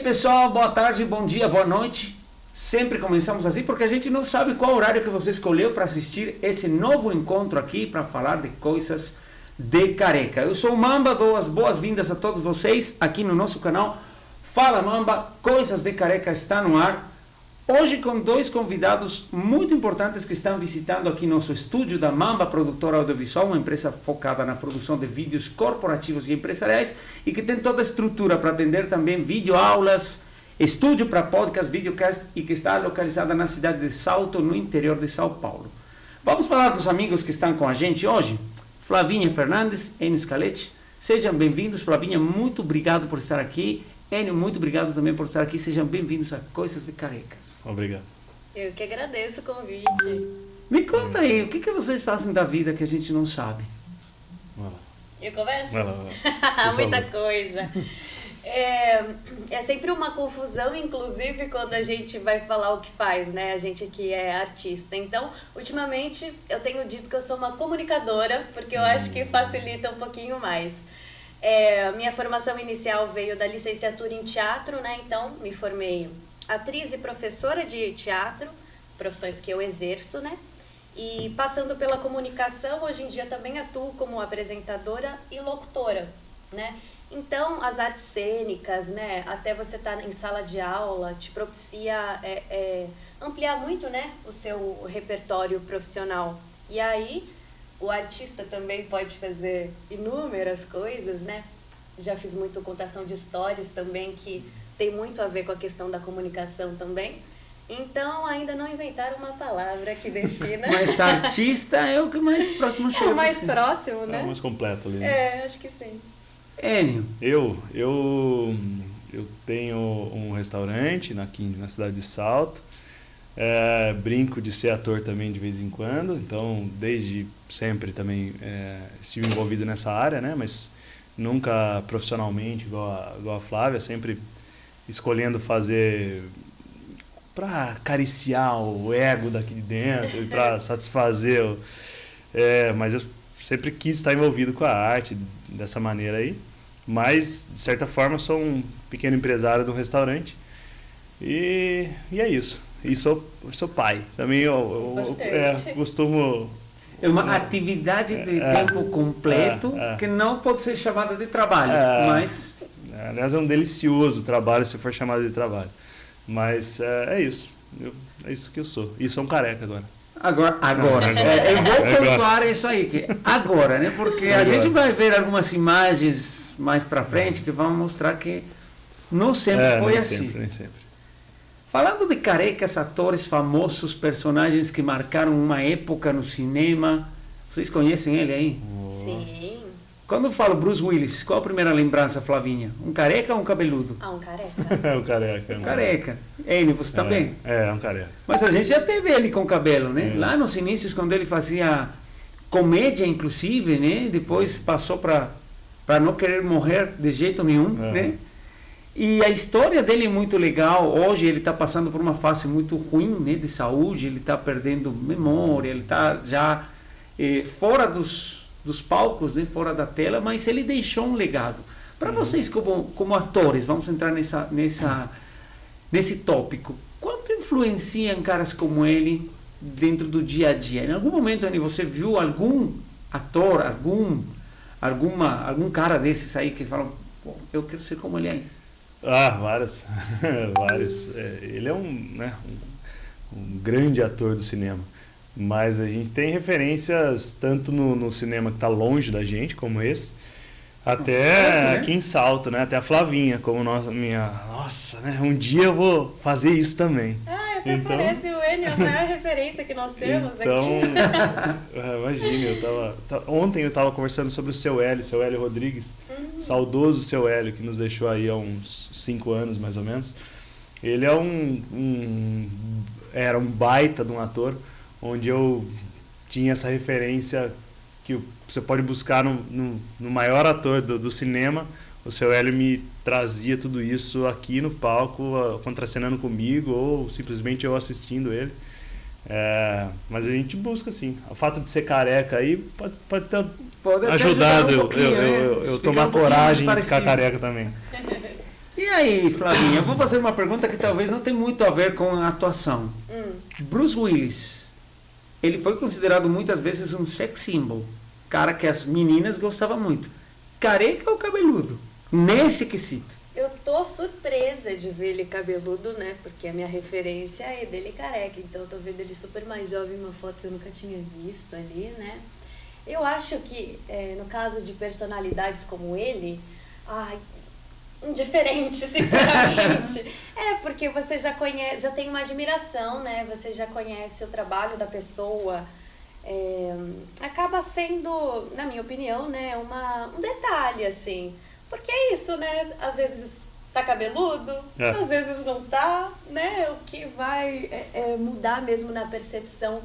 pessoal, boa tarde, bom dia, boa noite. Sempre começamos assim porque a gente não sabe qual horário que você escolheu para assistir esse novo encontro aqui para falar de coisas de careca. Eu sou o Mamba, dou as boas-vindas a todos vocês aqui no nosso canal Fala Mamba, Coisas de Careca está no ar. Hoje com dois convidados muito importantes que estão visitando aqui nosso estúdio da Mamba Produtora Audiovisual, uma empresa focada na produção de vídeos corporativos e empresariais e que tem toda a estrutura para atender também videoaulas, estúdio para podcast, videocast e que está localizada na cidade de Salto, no interior de São Paulo. Vamos falar dos amigos que estão com a gente hoje? Flavinha Fernandes, Enio Scaletti. Sejam bem-vindos. Flavinha, muito obrigado por estar aqui. Enio, muito obrigado também por estar aqui. Sejam bem-vindos a Coisas de Carecas. Obrigado. Eu que agradeço o convite. Me conta aí, o que vocês fazem da vida que a gente não sabe? Vai lá. Eu começo? Vai lá. Muita coisa. É sempre uma confusão, inclusive, quando a gente vai falar o que faz, né? A gente que é artista. Então, ultimamente, eu tenho dito que eu sou uma comunicadora, porque eu acho que facilita um pouquinho mais. Minha formação inicial veio da licenciatura em teatro, né? Então, me formei atriz e professora de teatro, profissões que eu exerço, né? E passando pela comunicação, hoje em dia também atuo como apresentadora e locutora, né? Então, as artes cênicas, né? Até você estar em sala de aula, te propicia ampliar muito, né? O seu repertório profissional. E aí, o artista também pode fazer inúmeras coisas, né? Já fiz muito contação de histórias também, que tem muito a ver com a questão da comunicação também. Então, ainda não inventaram uma palavra que defina. Mas artista é o que mais próximo chega. É o mais próximo, né? É o mais completo ali. Né? Acho que sim. Enio. Eu tenho um restaurante aqui na cidade de Salto. Brinco de ser ator também de vez em quando. Então, desde sempre também estive envolvido nessa área, né? Mas nunca profissionalmente, igual a Flávia, sempre escolhendo fazer para acariciar o ego daqui de dentro e para satisfazer. Mas eu sempre quis estar envolvido com a arte dessa maneira aí. Mas, de certa forma, sou um pequeno empresário do restaurante. E é isso. E sou pai. Também eu costumo... É uma atividade de tempo completo que não pode ser chamada de trabalho, mas... Aliás, é um delicioso trabalho se for chamado de trabalho. Mas é isso. É isso que eu sou. E sou um careca agora. Agora. Eu vou pontuar isso aí, que agora, né? Porque a gente vai ver algumas imagens mais pra frente que vão mostrar que não sempre foi assim. Nem sempre. Falando de carecas, atores famosos, personagens que marcaram uma época no cinema, vocês conhecem ele aí? Sim. Quando eu falo Bruce Willis, qual a primeira lembrança, Flavinha? Um careca ou um cabeludo? Um careca. Um careca. Um careca. Enio, você também? Um careca. Mas a gente já teve ele com cabelo, né? Lá nos inícios, quando ele fazia comédia, inclusive, né? Depois passou para não querer morrer de jeito nenhum, né? E a história dele é muito legal. Hoje ele está passando por uma fase muito ruim, né? De saúde, ele está perdendo memória, ele está já fora dos palcos, né? Fora da tela, mas ele deixou um legado. Para vocês como atores, vamos entrar nesse tópico. Quanto influenciam caras como ele dentro do dia a dia? Em algum momento, Anny, você viu algum ator, algum cara desses aí que falam, eu quero ser como ele é? Vários. Ele é um grande ator do cinema. Mas a gente tem referências tanto no cinema que está longe da gente, como esse, até aqui em Salto, né? Até a Flavinha, como nossa, né? Um dia eu vou fazer isso também. Até parece o Enio, a maior referência que nós temos aqui. Imagina, ontem eu estava conversando sobre o seu Hélio Rodrigues, saudoso seu Hélio, que nos deixou aí há uns 5 anos, mais ou menos. Ele era um baita de um ator, onde eu tinha essa referência que você pode buscar no maior ator do cinema. O seu Hélio me trazia tudo isso aqui no palco, contracenando comigo, ou simplesmente eu assistindo ele. Mas a gente busca, assim. O fato de ser careca aí pode ter ajudado eu tomar coragem de ficar careca também. E aí, Flavinha, eu vou fazer uma pergunta que talvez não tenha muito a ver com a atuação. Bruce Willis, ele foi considerado muitas vezes um sex symbol, cara que as meninas gostavam muito. Careca ou cabeludo? Nesse quesito. Eu tô surpresa de ver ele cabeludo, né? Porque a minha referência é dele careca. Então eu tô vendo ele super mais jovem, uma foto que eu nunca tinha visto ali, né? Eu acho que, no caso de personalidades como ele, indiferente, sinceramente. Porque você já conhece, já tem uma admiração, né? Você já conhece o trabalho da pessoa. Acaba sendo, na minha opinião, né, um detalhe, assim. Porque é isso, né? Às vezes tá cabeludo, às vezes não tá, né? O que vai mudar mesmo na percepção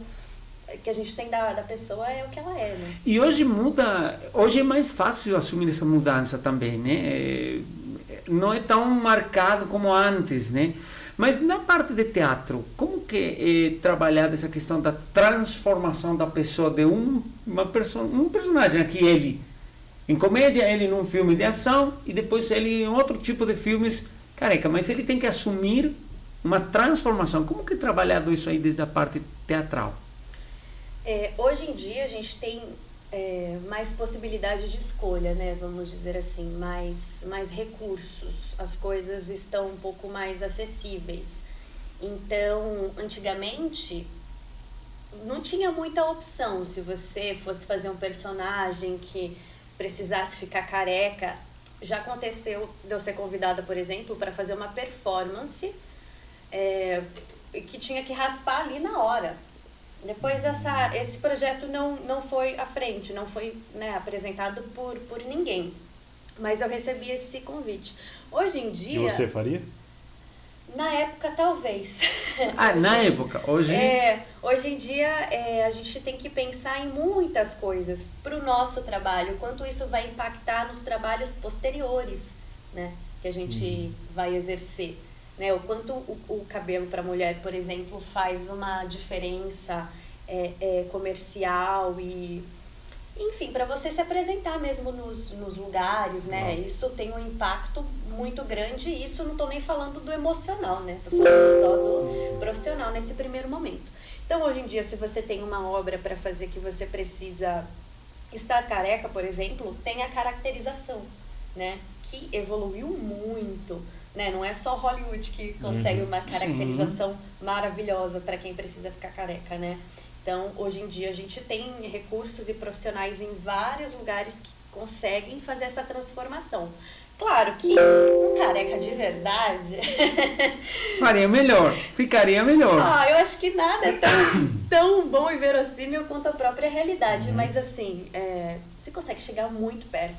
que a gente tem da pessoa é o que ela é, né? E hoje hoje é mais fácil assumir essa mudança também, né? Não é tão marcado como antes, né? Mas na parte de teatro, como que é trabalhada essa questão da transformação da pessoa de um personagem aqui, ele em comédia, ele num filme de ação e depois ele em outro tipo de filmes careca, mas ele tem que assumir uma transformação. Como que é trabalhado isso aí desde a parte teatral? Hoje em dia a gente tem mais possibilidade de escolha, né? Vamos dizer assim, mais recursos. As coisas estão um pouco mais acessíveis. Então, antigamente, não tinha muita opção. Se você fosse fazer um personagem que precisasse ficar careca, já aconteceu de eu ser convidada, por exemplo, para fazer uma performance que tinha que raspar ali na hora. Depois esse projeto não foi à frente, não foi, né, apresentado por ninguém, mas eu recebi esse convite. Hoje em dia... E você faria? Na época, talvez. Na época? Hoje em dia, a gente tem que pensar em muitas coisas para o nosso trabalho, quanto isso vai impactar nos trabalhos posteriores, né, que a gente vai exercer. Né, o quanto o cabelo para mulher, por exemplo, faz uma diferença comercial e... Enfim, para você se apresentar mesmo nos lugares, né? Isso tem um impacto muito grande e isso não estou nem falando do emocional, né? Estou falando só do profissional nesse primeiro momento. Então, hoje em dia, se você tem uma obra para fazer que você precisa estar careca, por exemplo, tem a caracterização, né? Que evoluiu muito, né? Não é só Hollywood que consegue uma caracterização maravilhosa para quem precisa ficar careca, né? Então, hoje em dia, a gente tem recursos e profissionais em vários lugares que conseguem fazer essa transformação. Claro que um careca de verdade... faria melhor, ficaria melhor. Eu acho que nada é tão bom e verossímil quanto a própria realidade. Mas, assim, você consegue chegar muito perto.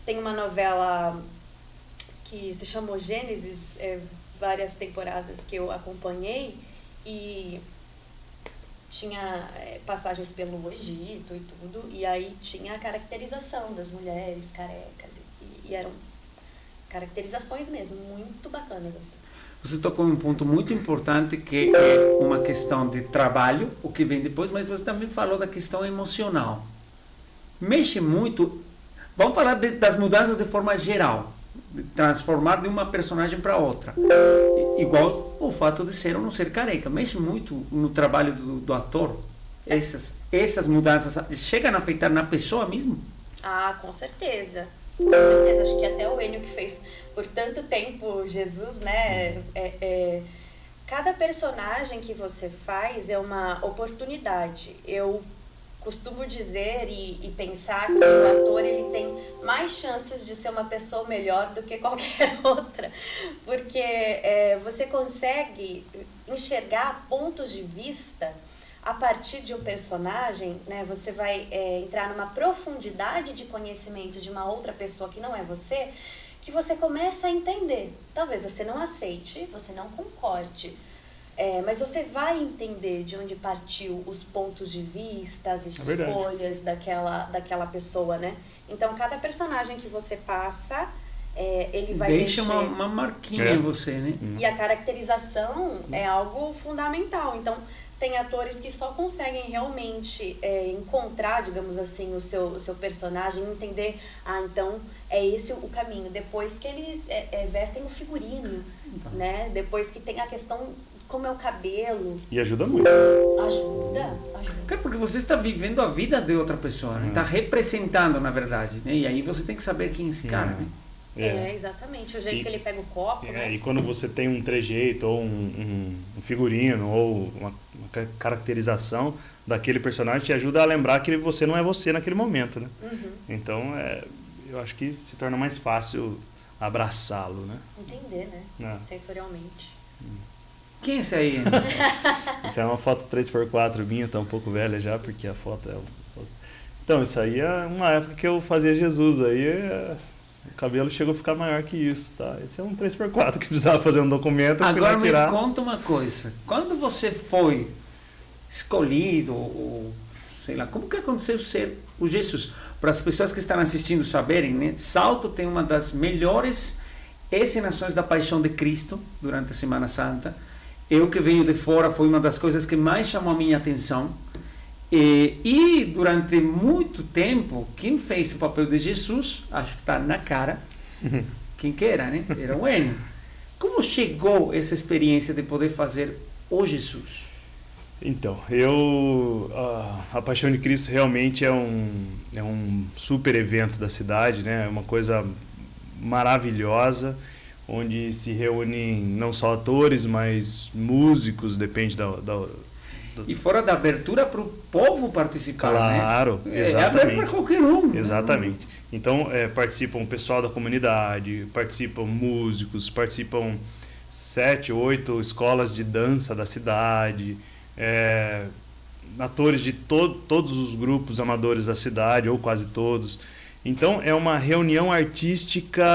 Tem uma novela que se chamou Gênesis, várias temporadas que eu acompanhei, e... tinha passagens pelo Egito e tudo, e aí tinha a caracterização das mulheres carecas, e eram caracterizações mesmo, muito bacanas, assim. Você tocou em um ponto muito importante, que é uma questão de trabalho, o que vem depois, mas você também falou da questão emocional. Mexe muito, vamos falar das mudanças de forma geral, de transformar de uma personagem para outra. Igual o fato de ser ou não ser careca, mexe muito no trabalho do ator. Essas mudanças chegam a afetar na pessoa mesmo? Com certeza. Com certeza. Acho que até o Enio, que fez por tanto tempo Jesus, né? Cada personagem que você faz é uma oportunidade. Eu costumo dizer e pensar que o ator ele tem mais chances de ser uma pessoa melhor do que qualquer outra, porque você consegue enxergar pontos de vista a partir de um personagem, né? Você vai entrar numa profundidade de conhecimento de uma outra pessoa que não é você, que você começa a entender. Talvez você não aceite, você não concorde, mas você vai entender de onde partiu os pontos de vista, as escolhas daquela pessoa, né? Então, cada personagem que você passa, ele vai deixa uma marquinha em você, né? E a caracterização é algo fundamental. Então, tem atores que só conseguem realmente encontrar, digamos assim, o seu personagem, entender, então é esse o caminho. Depois que eles vestem o figurino, né? Depois que tem a questão como é o cabelo. E ajuda muito. Ajuda. Cara, porque você está vivendo a vida de outra pessoa, né? Está representando, na verdade, né? E aí você tem que saber quem é esse cara, né? Exatamente. O jeito que ele pega o copo, né? E quando você tem um trejeito, ou um figurino, ou uma caracterização daquele personagem, te ajuda a lembrar que você não é você naquele momento, né? Então, eu acho que se torna mais fácil abraçá-lo, né? Entender, né? Sensorialmente. Quem é esse aí? Isso é uma foto 3x4 minha, tá um pouco velha já, porque a foto é... Então, isso aí é uma época que eu fazia Jesus, aí o cabelo chegou a ficar maior que isso, tá? Esse é um 3x4 que precisava fazer um documento. Agora me conta uma coisa, quando você foi escolhido, ou sei lá, como que aconteceu ser o Jesus? Para as pessoas que estão assistindo saberem, né? Salto tem uma das melhores encenações da Paixão de Cristo durante a Semana Santa. Eu que venho de fora, foi uma das coisas que mais chamou a minha atenção. E durante muito tempo, quem fez o papel de Jesus, acho que está na cara, quem que era, né? Era o Enio. Como chegou essa experiência de poder fazer o Jesus? Então, a Paixão de Cristo realmente é um super evento da cidade, né? É uma coisa maravilhosa, onde se reúnem não só atores, mas músicos, depende E fora da abertura para o povo participar, claro, né? Exatamente. É aberto para qualquer um. Exatamente. Né? Então, participam o pessoal da comunidade, participam músicos, participam 7, 8 escolas de dança da cidade, atores de todos os grupos amadores da cidade, ou quase todos. Então, é uma reunião artística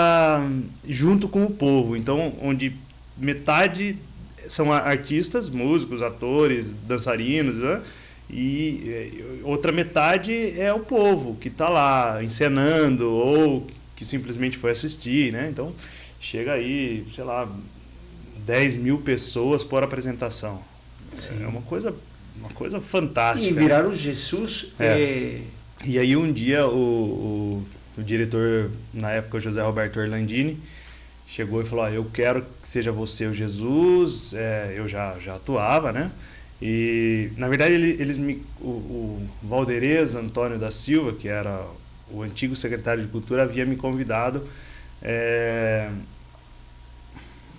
junto com o povo. Então, onde metade são artistas, músicos, atores, dançarinos, né? E outra metade é o povo que está lá encenando ou que simplesmente foi assistir, né? Então, chega aí, sei lá, 10 mil pessoas por apresentação. Sim. É uma coisa fantástica. E virar o Jesus... E aí um dia o diretor, na época, o José Roberto Orlandini, chegou e falou, eu quero que seja você o Jesus. Eu já atuava, né? E na verdade o Valderez Antônio da Silva, que era o antigo secretário de Cultura, havia me convidado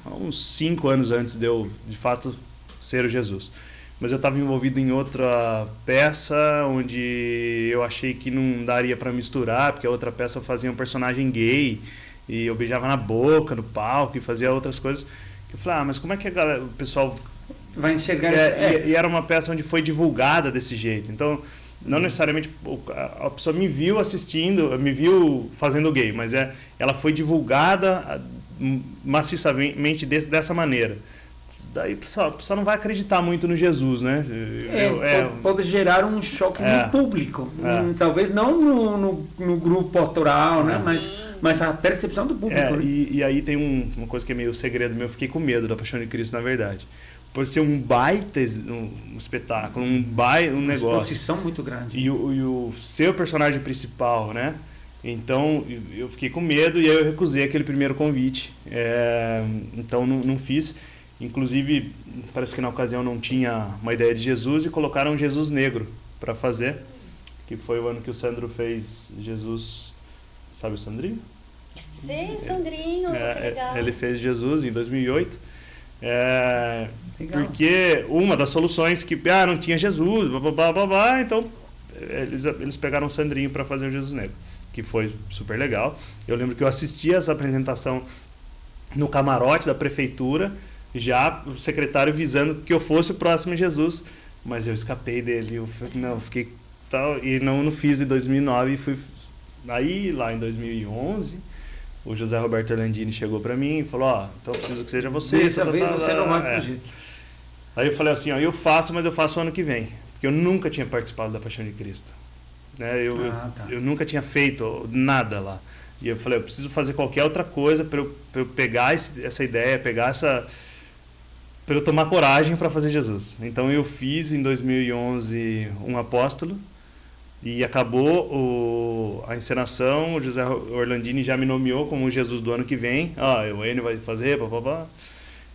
há uns 5 anos antes de eu de fato ser o Jesus. Mas eu estava envolvido em outra peça onde eu achei que não daria para misturar, porque a outra peça eu fazia um personagem gay e eu beijava na boca, no palco, e fazia outras coisas. Eu falei, mas como é que o pessoal vai enxergar isso? E era uma peça onde foi divulgada desse jeito. Então, não necessariamente a pessoa me viu assistindo, me viu fazendo gay, mas ela foi divulgada maciçamente dessa maneira. Daí o pessoal não vai acreditar muito no Jesus, né? Pode gerar um choque no público. Talvez não no grupo autoral, né? Mas a percepção do público. Né? E aí tem uma coisa que é meio segredo meu, eu fiquei com medo da Paixão de Cristo, na verdade. Por ser um baita um espetáculo, um negócio. Uma exposição muito grande. E o seu personagem principal, né? Então eu fiquei com medo e aí eu recusei aquele primeiro convite. Então não fiz. Inclusive, parece que na ocasião não tinha uma ideia de Jesus e colocaram um Jesus negro para fazer, que foi o ano que o Sandro fez Jesus. Sabe o Sandrinho? Sim, o Sandrinho, que legal. Ele fez Jesus em 2008. Porque uma das soluções que não tinha Jesus, então eles pegaram o Sandrinho para fazer o Jesus negro, que foi super legal. Eu lembro que eu assisti essa apresentação no camarote da prefeitura, já o secretário visando que eu fosse o próximo Jesus, mas eu escapei dele, fiquei tal, e não fiz em 2009, e fui aí lá em 2011, o José Roberto Orlandini chegou para mim e falou, então eu preciso que seja você. Dessa vez você não vai fugir. Aí eu falei assim, eu faço, mas eu faço ano que vem, porque eu nunca tinha participado da Paixão de Cristo, né? Eu nunca tinha feito nada lá. E eu falei, eu preciso fazer qualquer outra coisa para eu pegar essa ideia, pegar para eu tomar coragem para fazer Jesus. Então eu fiz em 2011 um apóstolo e acabou a encenação, o José Orlandini já me nomeou como o Jesus do ano que vem. O Enio vai fazer, papapá.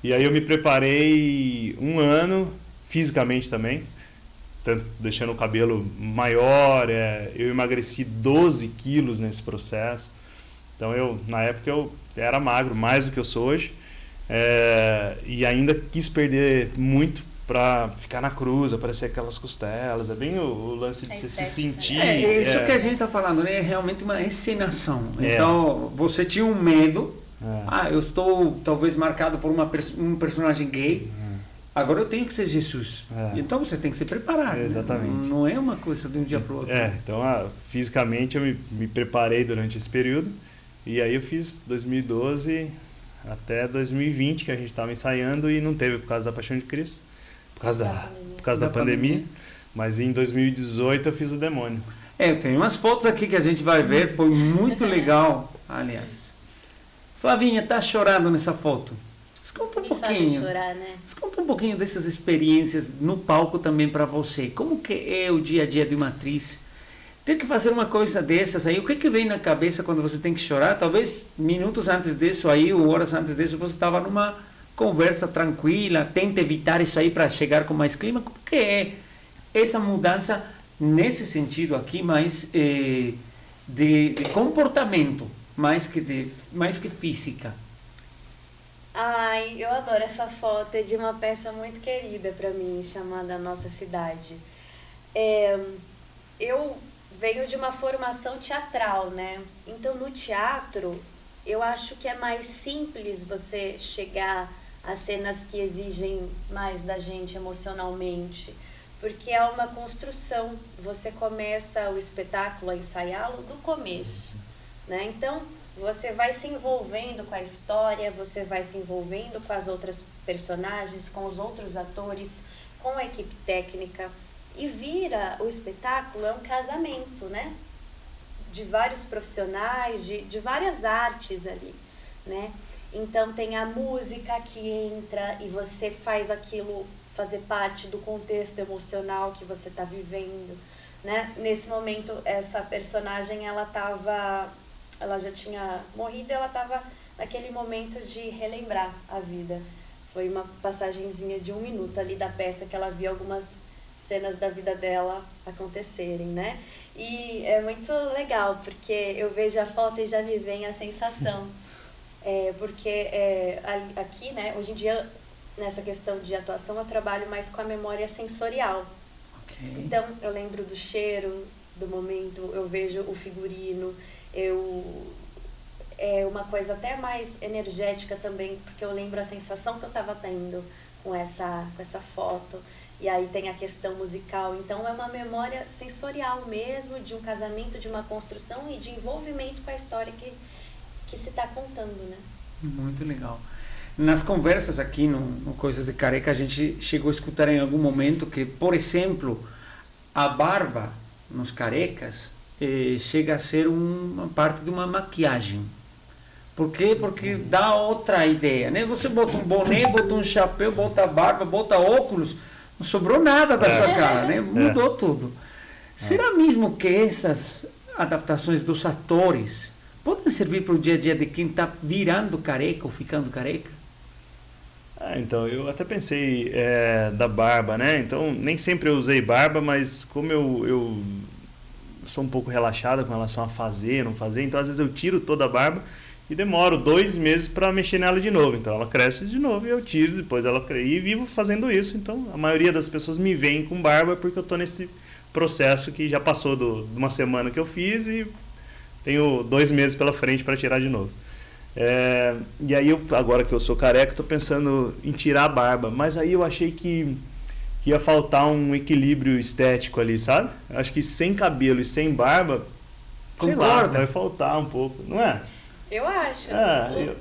E aí eu me preparei um ano, fisicamente também, tanto deixando o cabelo maior, eu emagreci 12 quilos nesse processo. Então na época eu era magro, mais do que eu sou hoje. E ainda quis perder muito para ficar na cruz, aparecer aquelas costelas. É bem o lance de você se sentir. Isso que a gente está falando, né? É realmente uma encenação. Então, você tinha um medo. Eu estou talvez marcado por um personagem gay. Agora eu tenho que ser Jesus. Então você tem que se preparar. Exatamente. Não é uma coisa de um dia para o outro. Então, fisicamente eu me preparei durante esse período. E aí eu fiz 2012 até 2020, que a gente estava ensaiando e não teve por causa da Paixão de Cristo, por causa da pandemia. Mas em 2018 eu fiz o Demônio. Eu tenho umas fotos aqui que a gente vai ver, foi muito legal, aliás. Flavinha, tá chorando nessa foto? Conta um pouquinho. Chorar, né? Conta um pouquinho dessas experiências no palco também para você. Como que é o dia a dia de uma atriz? Ter que fazer uma coisa dessas aí, o que vem na cabeça quando você tem que chorar? Talvez minutos antes disso aí, ou horas antes disso, você estava numa conversa tranquila, tenta evitar isso aí para chegar com mais clima. Como que é essa mudança nesse sentido aqui, mais de comportamento, mais que física? Ai, eu adoro essa foto, é de uma peça muito querida para mim, chamada Nossa Cidade. Eu venho de uma formação teatral, né? Então, no teatro, eu acho que é mais simples você chegar a cenas que exigem mais da gente emocionalmente, porque é uma construção. Você começa o espetáculo a ensaiá-lo do começo, né? Então, você vai se envolvendo com a história, você vai se envolvendo com as outras personagens, com os outros atores, com a equipe técnica. E o espetáculo é um casamento, né? De vários profissionais, de várias artes ali, né? Então tem a música que entra e você faz aquilo fazer parte do contexto emocional que você está vivendo, né? Nesse momento, essa personagem, ela já tinha morrido e ela estava naquele momento de relembrar a vida. Foi uma passagenzinha de 1 minuto ali da peça que ela via algumas cenas da vida dela acontecerem, né? E é muito legal, porque eu vejo a foto e já me vem a sensação. Porque aqui, né, hoje em dia, nessa questão de atuação, eu trabalho mais com a memória sensorial. Okay. Então, eu lembro do cheiro, do momento, eu vejo o figurino, é uma coisa até mais energética também, porque eu lembro a sensação que eu estava tendo com essa foto. E aí tem a questão musical, então é uma memória sensorial mesmo, de um casamento, de uma construção e de envolvimento com a história que se está contando, né? Muito legal. Nas conversas aqui no Coisas de Careca, a gente chegou a escutar em algum momento que, por exemplo, a barba nos carecas chega a ser uma parte de uma maquiagem. Por quê? Porque dá outra ideia, né? Você bota um boné, bota um chapéu, bota barba, bota óculos, não sobrou nada da sua cara, né? Mudou tudo. Será mesmo que essas adaptações dos atores podem servir para o dia a dia de quem está virando careca ou ficando careca? Então, eu até pensei da barba, né? Então, nem sempre eu usei barba, mas como eu sou um pouco relaxada com relação a fazer, não fazer, então às vezes eu tiro toda a barba e demoro 2 meses para mexer nela de novo. Então ela cresce de novo e eu tiro, depois ela cresce e vivo fazendo isso. Então a maioria das pessoas me veem com barba porque eu estou nesse processo que já passou de uma semana que eu fiz e tenho 2 meses pela frente para tirar de novo. E aí, agora que eu sou careca, estou pensando em tirar a barba, mas aí eu achei que ia faltar um equilíbrio estético ali, sabe? Eu acho que sem cabelo e sem barba, sei lá, vai faltar um pouco, não é? Eu acho.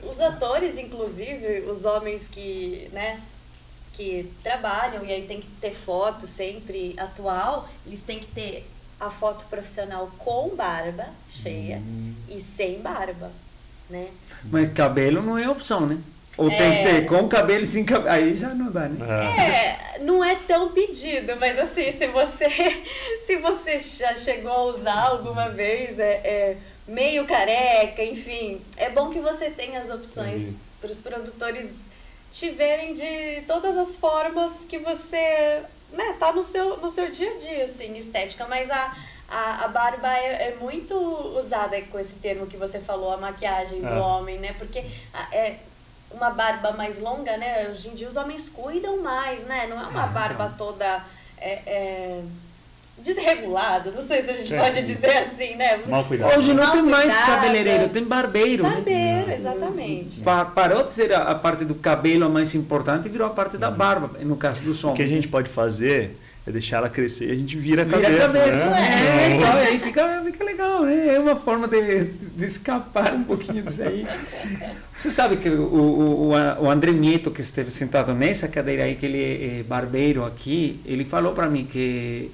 Os atores, inclusive, os homens que trabalham e aí tem que ter foto sempre atual, eles têm que ter a foto profissional com barba cheia e sem barba, né? Mas cabelo não é opção, né? Ou tem que ter com cabelo e sem cabelo? Aí já não dá, né? Não é tão pedido, mas assim, se você já chegou a usar alguma vez, meio careca, enfim, é bom que você tenha as opções para os produtores te verem de todas as formas que você, né, tá no seu dia a dia, assim, estética, mas a barba é muito usada com esse termo que você falou, a maquiagem do homem, né, porque uma barba mais longa, né, hoje em dia os homens cuidam mais, né, não é uma barba toda desregulada, não sei se a gente pode dizer assim, né? Mal cuidado. Hoje não tem mais cabeleireiro, tem barbeiro. Barbeiro, né? Exatamente. Parou de ser a parte do cabelo a mais importante e virou a parte da barba, no caso do som. O que a gente pode fazer é deixar ela crescer e a gente vira a cabeça. Né? Então, aí fica legal, né? É uma forma de escapar um pouquinho disso aí. Você sabe que o André Nieto, que esteve sentado nessa cadeira aí, que ele é barbeiro aqui, ele falou para mim que...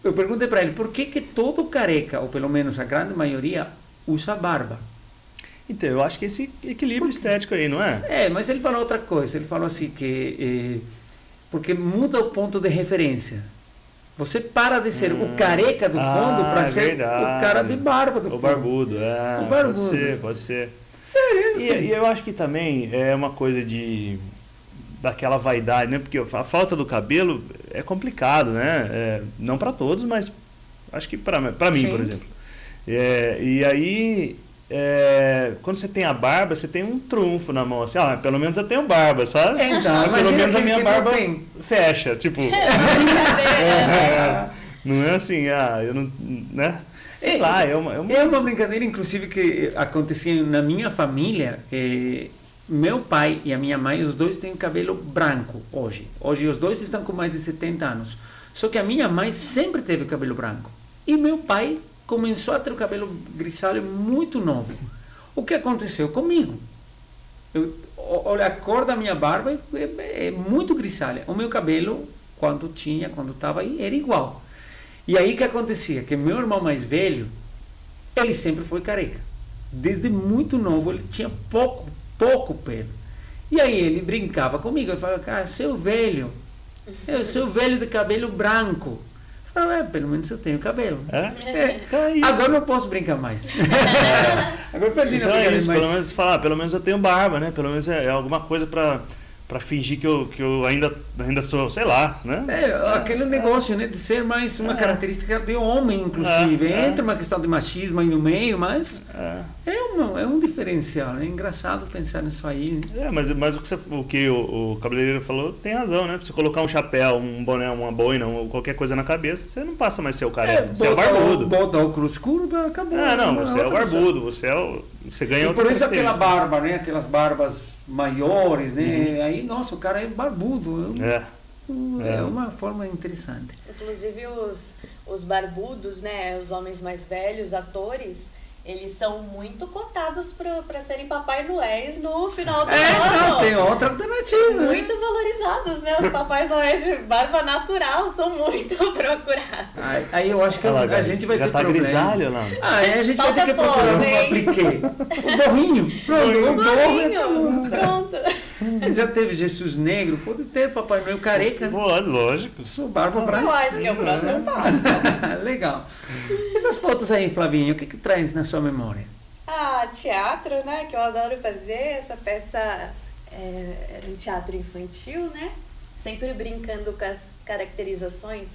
Eu perguntei para ele, por que todo careca, ou pelo menos a grande maioria, usa barba? Então, eu acho que esse equilíbrio estético aí, não é? Mas ele falou outra coisa. Ele falou assim que... porque muda o ponto de referência. Você para de ser o careca do fundo para ser o cara de barba do fundo. O barbudo, o barbudo. Pode ser. Sério? E eu acho que também é uma coisa daquela vaidade, né? Porque a falta do cabelo é complicado, né? Não para todos, mas acho que para mim, por exemplo. E aí, quando você tem a barba, você tem um trunfo na mão, assim, pelo menos eu tenho barba, sabe? Então, pelo menos a minha barba fecha, tipo... não é assim, eu não... né? Sei lá, é uma brincadeira, inclusive, que acontecia na minha família. Meu pai e a minha mãe, os dois têm cabelo branco hoje. Hoje os dois estão com mais de 70 anos. Só que a minha mãe sempre teve cabelo branco. E meu pai começou a ter o cabelo grisalho muito novo. O que aconteceu comigo? Olha, a cor da minha barba é muito grisalha. O meu cabelo, quando estava aí, era igual. E aí o que acontecia? Que meu irmão mais velho, ele sempre foi careca. Desde muito novo, ele tinha pouco pelo. E aí ele brincava comigo, ele falava, seu velho, eu sou velho de cabelo branco. Eu falava, pelo menos eu tenho cabelo. Então é isso. Agora não posso brincar mais. Agora perdi então é isso, pelo menos falar, pelo menos eu tenho barba, né? Pelo menos é alguma coisa para fingir que eu ainda sou, sei lá, né? Aquele negócio, né, de ser mais uma característica de homem, inclusive. Entra uma questão de machismo aí no meio, mas é um diferencial, né? É engraçado pensar nisso aí. Né? Mas o que o cabeleireiro falou tem razão, né? Se você colocar um chapéu, um boné, uma boina, ou qualquer coisa na cabeça, você não passa mais ser o careca, você é o barbudo. Bota o óculos escuro, acabou. Você é o barbudo, você ganha outra por isso aquela barba, né? Aquelas barbas maiores, né? Aí, nossa, o cara é barbudo. É uma forma interessante. Inclusive os barbudos, né? Os homens mais velhos, atores, eles são muito cotados para serem Papai Noéis no final do ano. Não, tem outra alternativa. Muito valorizados, né? Os Papais Noéis de barba natural são muito procurados. Aí eu acho que a gente vai ter problema. Grisalho, não? A gente vai ter que procurar um apliquê. O gorrinho. Pronto, pronto. Já teve Jesus Negro, pode ter Papai Noel careca. Boa, lógico. Sou barba branca. Eu acho que é o próximo passo. Legal. Essas fotos aí, Flavinho, o que traz na sua memória? Teatro, né? Que eu adoro fazer. Essa peça era um teatro infantil, né? Sempre brincando com as caracterizações,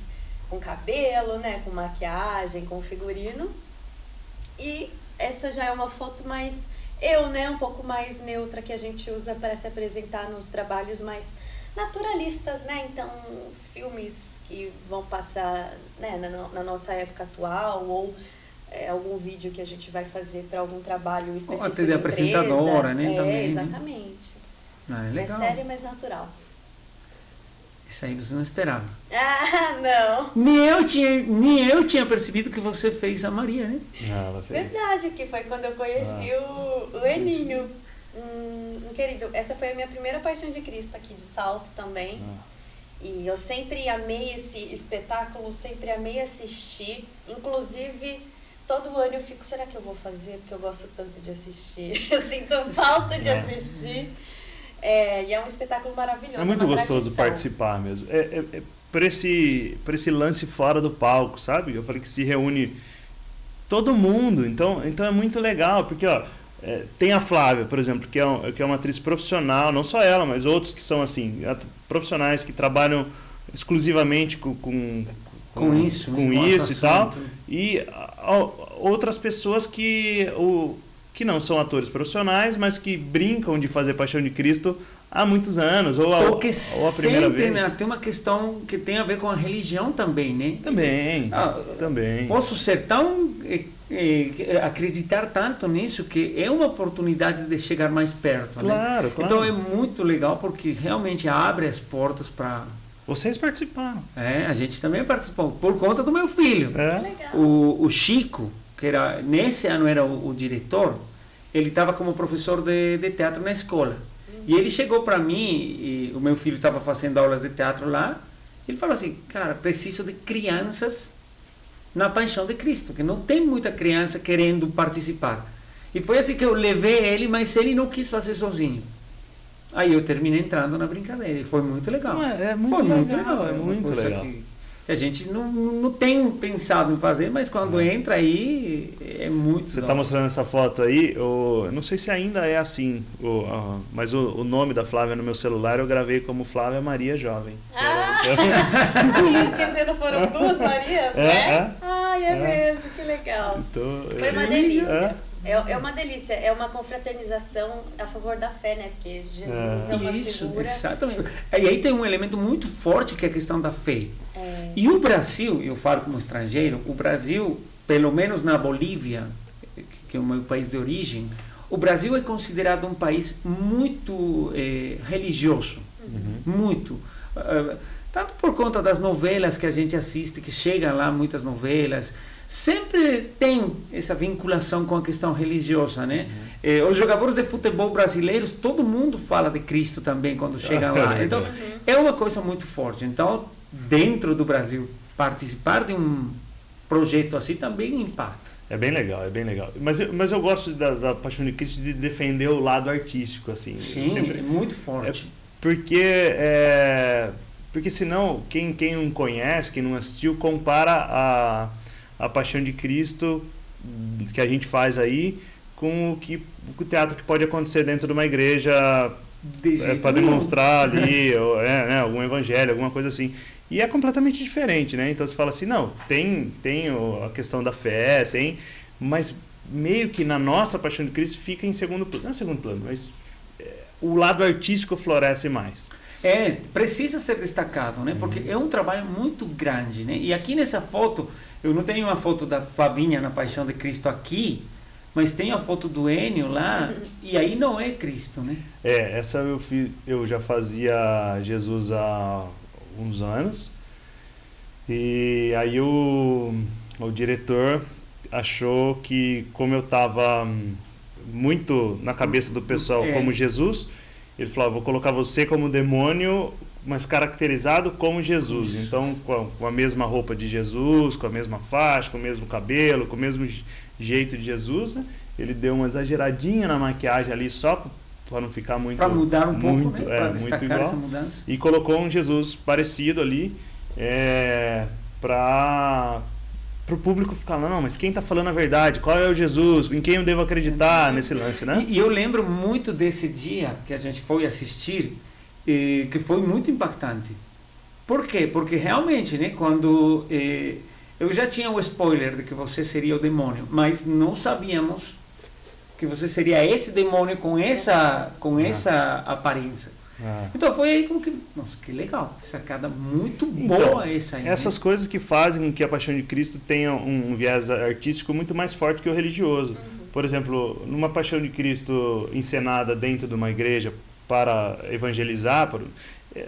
com cabelo, né? Com maquiagem, com figurino. E essa já é uma foto mais... né, um pouco mais neutra, que a gente usa para se apresentar nos trabalhos mais naturalistas, né? Então, filmes que vão passar, né, na nossa época atual, ou algum vídeo que a gente vai fazer para algum trabalho específico. Ou até de apresentadora, né? Também, exatamente. É legal. Mais sério, mais natural. Isso aí você não esperava. Não. Nem eu tinha percebido que você fez a Maria, né? Ela fez. Verdade, que foi quando eu conheci o Eninho. Um querido. Essa foi a minha primeira Paixão de Cristo aqui de Salto também. E eu sempre amei esse espetáculo, sempre amei assistir. Inclusive, todo ano eu fico, será que eu vou fazer? Porque eu gosto tanto de assistir. Eu sinto falta de assistir. E é um espetáculo maravilhoso. É muito uma gostoso tradição. participar mesmo. Por esse lance fora do palco, sabe? Eu falei que se reúne todo mundo, então é muito legal, porque ó, tem a Flávia, por exemplo, que é uma atriz profissional, não só ela, mas outros que são assim, profissionais que trabalham exclusivamente com isso e tal, e outras pessoas que não são atores profissionais, mas que brincam de fazer Paixão de Cristo há muitos anos, ou a primeira vez. Né, tem uma questão que tem a ver com a religião também, né? Também. Posso ser tão... acreditar tanto nisso que é uma oportunidade de chegar mais perto, claro, né? Claro. Então é muito legal porque realmente abre as portas para... Vocês participaram. A gente também participou, por conta do meu filho. Que legal. O Chico, que nesse ano era o diretor, ele estava como professor de teatro na escola. E ele chegou para mim, e o meu filho estava fazendo aulas de teatro lá, ele falou assim, cara, preciso de crianças na Paixão de Cristo, que não tem muita criança querendo participar. E foi assim que eu levei ele, mas ele não quis fazer sozinho. Aí eu terminei entrando na brincadeira e foi muito legal. Muito legal. Que a gente não tem pensado em fazer, mas quando entra aí é muito Você está mostrando essa foto aí, eu não sei se ainda é assim, mas o nome da Flávia no meu celular eu gravei como Flávia Maria Jovem. Porque se não foram duas Marias, né? Mesmo, que legal. Então, foi uma delícia. É uma delícia, é uma confraternização a favor da fé, né? Porque Jesus é uma figura... Exatamente. E aí tem um elemento muito forte que é a questão da fé. E o Brasil, eu falo como estrangeiro, o Brasil, pelo menos na Bolívia, que é o meu país de origem, o Brasil é considerado um país muito religioso. Muito. Tanto por conta das novelas que a gente assiste, que chegam lá muitas novelas, sempre tem essa vinculação com a questão religiosa, né? Os jogadores de futebol brasileiros, todo mundo fala de Cristo também quando chegam lá. Então, é uma coisa muito forte. Então, dentro do Brasil, participar de um projeto assim também impacta. É bem legal. Mas eu gosto da Paixão de Cristo de defender o lado artístico, assim. Sim, é muito forte. Porque senão, quem não conhece, quem não assistiu, compara a Paixão de Cristo que a gente faz aí com o teatro que pode acontecer dentro de uma igreja para demonstrar ali algum evangelho, alguma coisa assim. E é completamente diferente, né? Então você fala assim, não, tem a questão da fé, mas meio que na nossa Paixão de Cristo fica em segundo plano. Não é segundo plano, mas o lado artístico floresce mais. Precisa ser destacado, né? Porque é um trabalho muito grande, né? E aqui nessa foto, eu não tenho uma foto da Flavinha na Paixão de Cristo aqui, mas tem a foto do Enio lá, e aí não é Cristo, né? Essa eu já fazia Jesus há uns anos, e aí o diretor achou que, como eu estava muito na cabeça do pessoal como Jesus, ele falou, vou colocar você como demônio, mas caracterizado como Jesus. Então, com a mesma roupa de Jesus, com a mesma faixa, com o mesmo cabelo, com o mesmo jeito de Jesus, né? Ele deu uma exageradinha na maquiagem ali, só para não ficar muito... Para mudar um pouco, né? Para destacar igual, essa mudança. E colocou um Jesus parecido ali, para o público ficar lá, não, mas quem está falando a verdade? Qual é o Jesus? Em quem eu devo acreditar nesse lance, né? E eu lembro muito desse dia que a gente foi assistir, que foi muito impactante. Por quê? Porque realmente, né, quando eu já tinha o spoiler de que você seria o demônio, mas não sabíamos que você seria esse demônio com essa aparência. Então foi aí como que, nossa, que legal, sacada muito boa essa aí. Essas coisas que fazem com que a Paixão de Cristo tenha um viés artístico muito mais forte que o religioso. Por exemplo, numa Paixão de Cristo encenada dentro de uma igreja para evangelizar,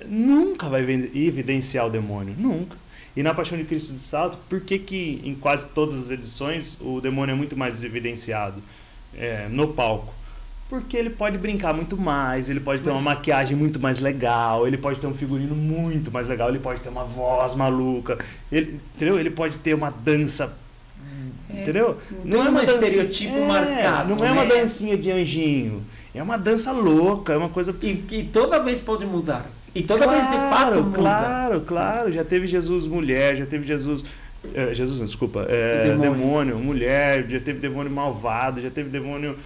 nunca vai evidenciar o demônio, nunca. E na Paixão de Cristo de Salto, por que em quase todas as edições o demônio é muito mais evidenciado no palco? Porque ele pode brincar muito mais, ele pode ter uma maquiagem muito mais legal, ele pode ter um figurino muito mais legal, ele pode ter uma voz maluca, entendeu? Ele pode ter uma dança entendeu? Não é um estereotipo marcado. Não é uma dancinha de anjinho. É uma dança louca, é uma coisa... E toda vez pode mudar. E toda vez de fato muda. Claro. Já teve Jesus mulher, já teve Jesus... Jesus não, desculpa. Demônio, mulher, já teve demônio malvado, já teve demônio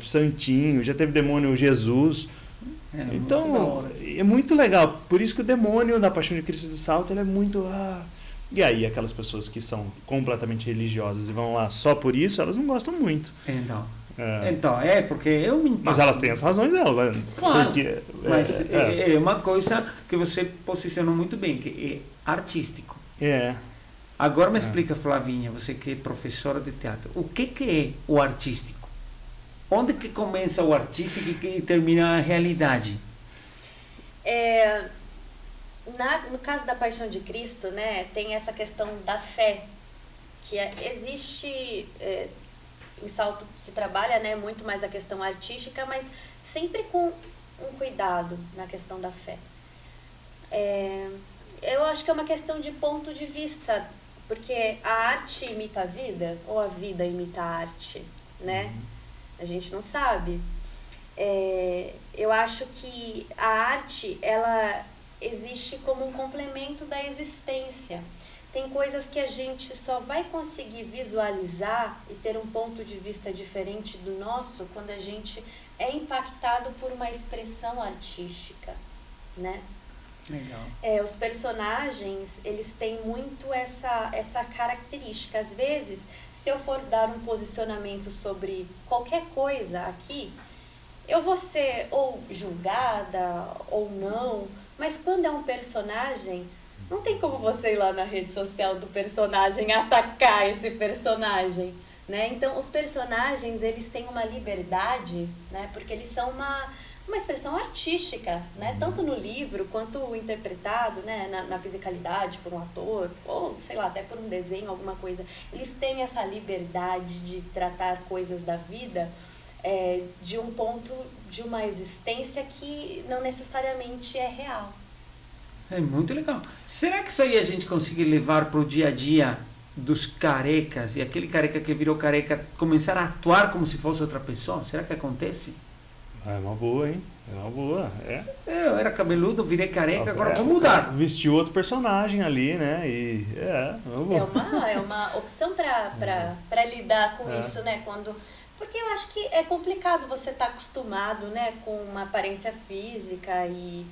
santinho, já teve demônio Jesus. Então, é muito legal. Por isso que o demônio da Paixão de Cristo de Salto, ele é muito... E aí, aquelas pessoas que são completamente religiosas e vão lá só por isso, elas não gostam muito. Então, porque eu me impacto. Mas elas têm as razões delas. Claro, mas é uma coisa que você posicionou muito bem, que é artístico. Agora me explica, Flavinha, você que é professora de teatro, o que é o artístico? Onde que começa o artístico e termina a realidade? No caso da Paixão de Cristo, né, tem essa questão da fé, que existe... Em Salto se trabalha, né, muito mais a questão artística, mas sempre com um cuidado na questão da fé. Eu acho que é uma questão de ponto de vista, porque a arte imita a vida ou a vida imita a arte, né? A gente não sabe. Eu acho que a arte, ela existe como um complemento da existência. Tem coisas que a gente só vai conseguir visualizar e ter um ponto de vista diferente do nosso quando a gente é impactado por uma expressão artística, né? Legal. Os personagens, eles têm muito essa característica. Às vezes, se eu for dar um posicionamento sobre qualquer coisa aqui, eu vou ser ou julgada ou não, mas quando é um personagem... Não tem como você ir lá na rede social do personagem atacar esse personagem, né? Então, os personagens, eles têm uma liberdade, né? Porque eles são uma expressão artística, né? Tanto no livro quanto interpretado, né? Na fisicalidade por um ator, ou, sei lá, até por um desenho, alguma coisa. Eles têm essa liberdade de tratar coisas da vida de um ponto, de uma existência que não necessariamente é real. É muito legal. Será que isso aí a gente consegue levar para o dia a dia dos carecas, e aquele careca que virou careca começar a atuar como se fosse outra pessoa? Será que acontece? É uma boa, hein? É uma boa. Eu era cabeludo, virei careca, agora vou mudar. Vestiu outro personagem ali, né? E é uma opção para lidar com isso, né? Porque eu acho que é complicado você estar acostumado, né, com uma aparência física e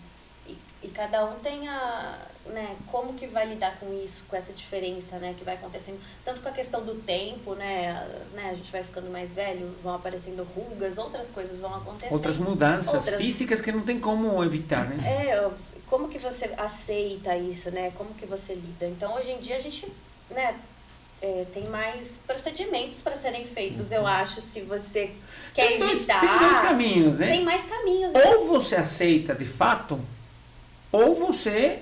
cada um tem né, como que vai lidar com isso, com essa diferença, né, que vai acontecendo, tanto com a questão do tempo, né, a gente vai ficando mais velho, vão aparecendo rugas, outras coisas vão acontecendo. Outras mudanças físicas que não tem como evitar, né? Como que você aceita isso, né, como que você lida? Então, hoje em dia, a gente, né, tem mais procedimentos para serem feitos, eu acho, se você quer evitar. Tem dois caminhos, né? Tem mais caminhos, né? Ou você aceita de fato, ou você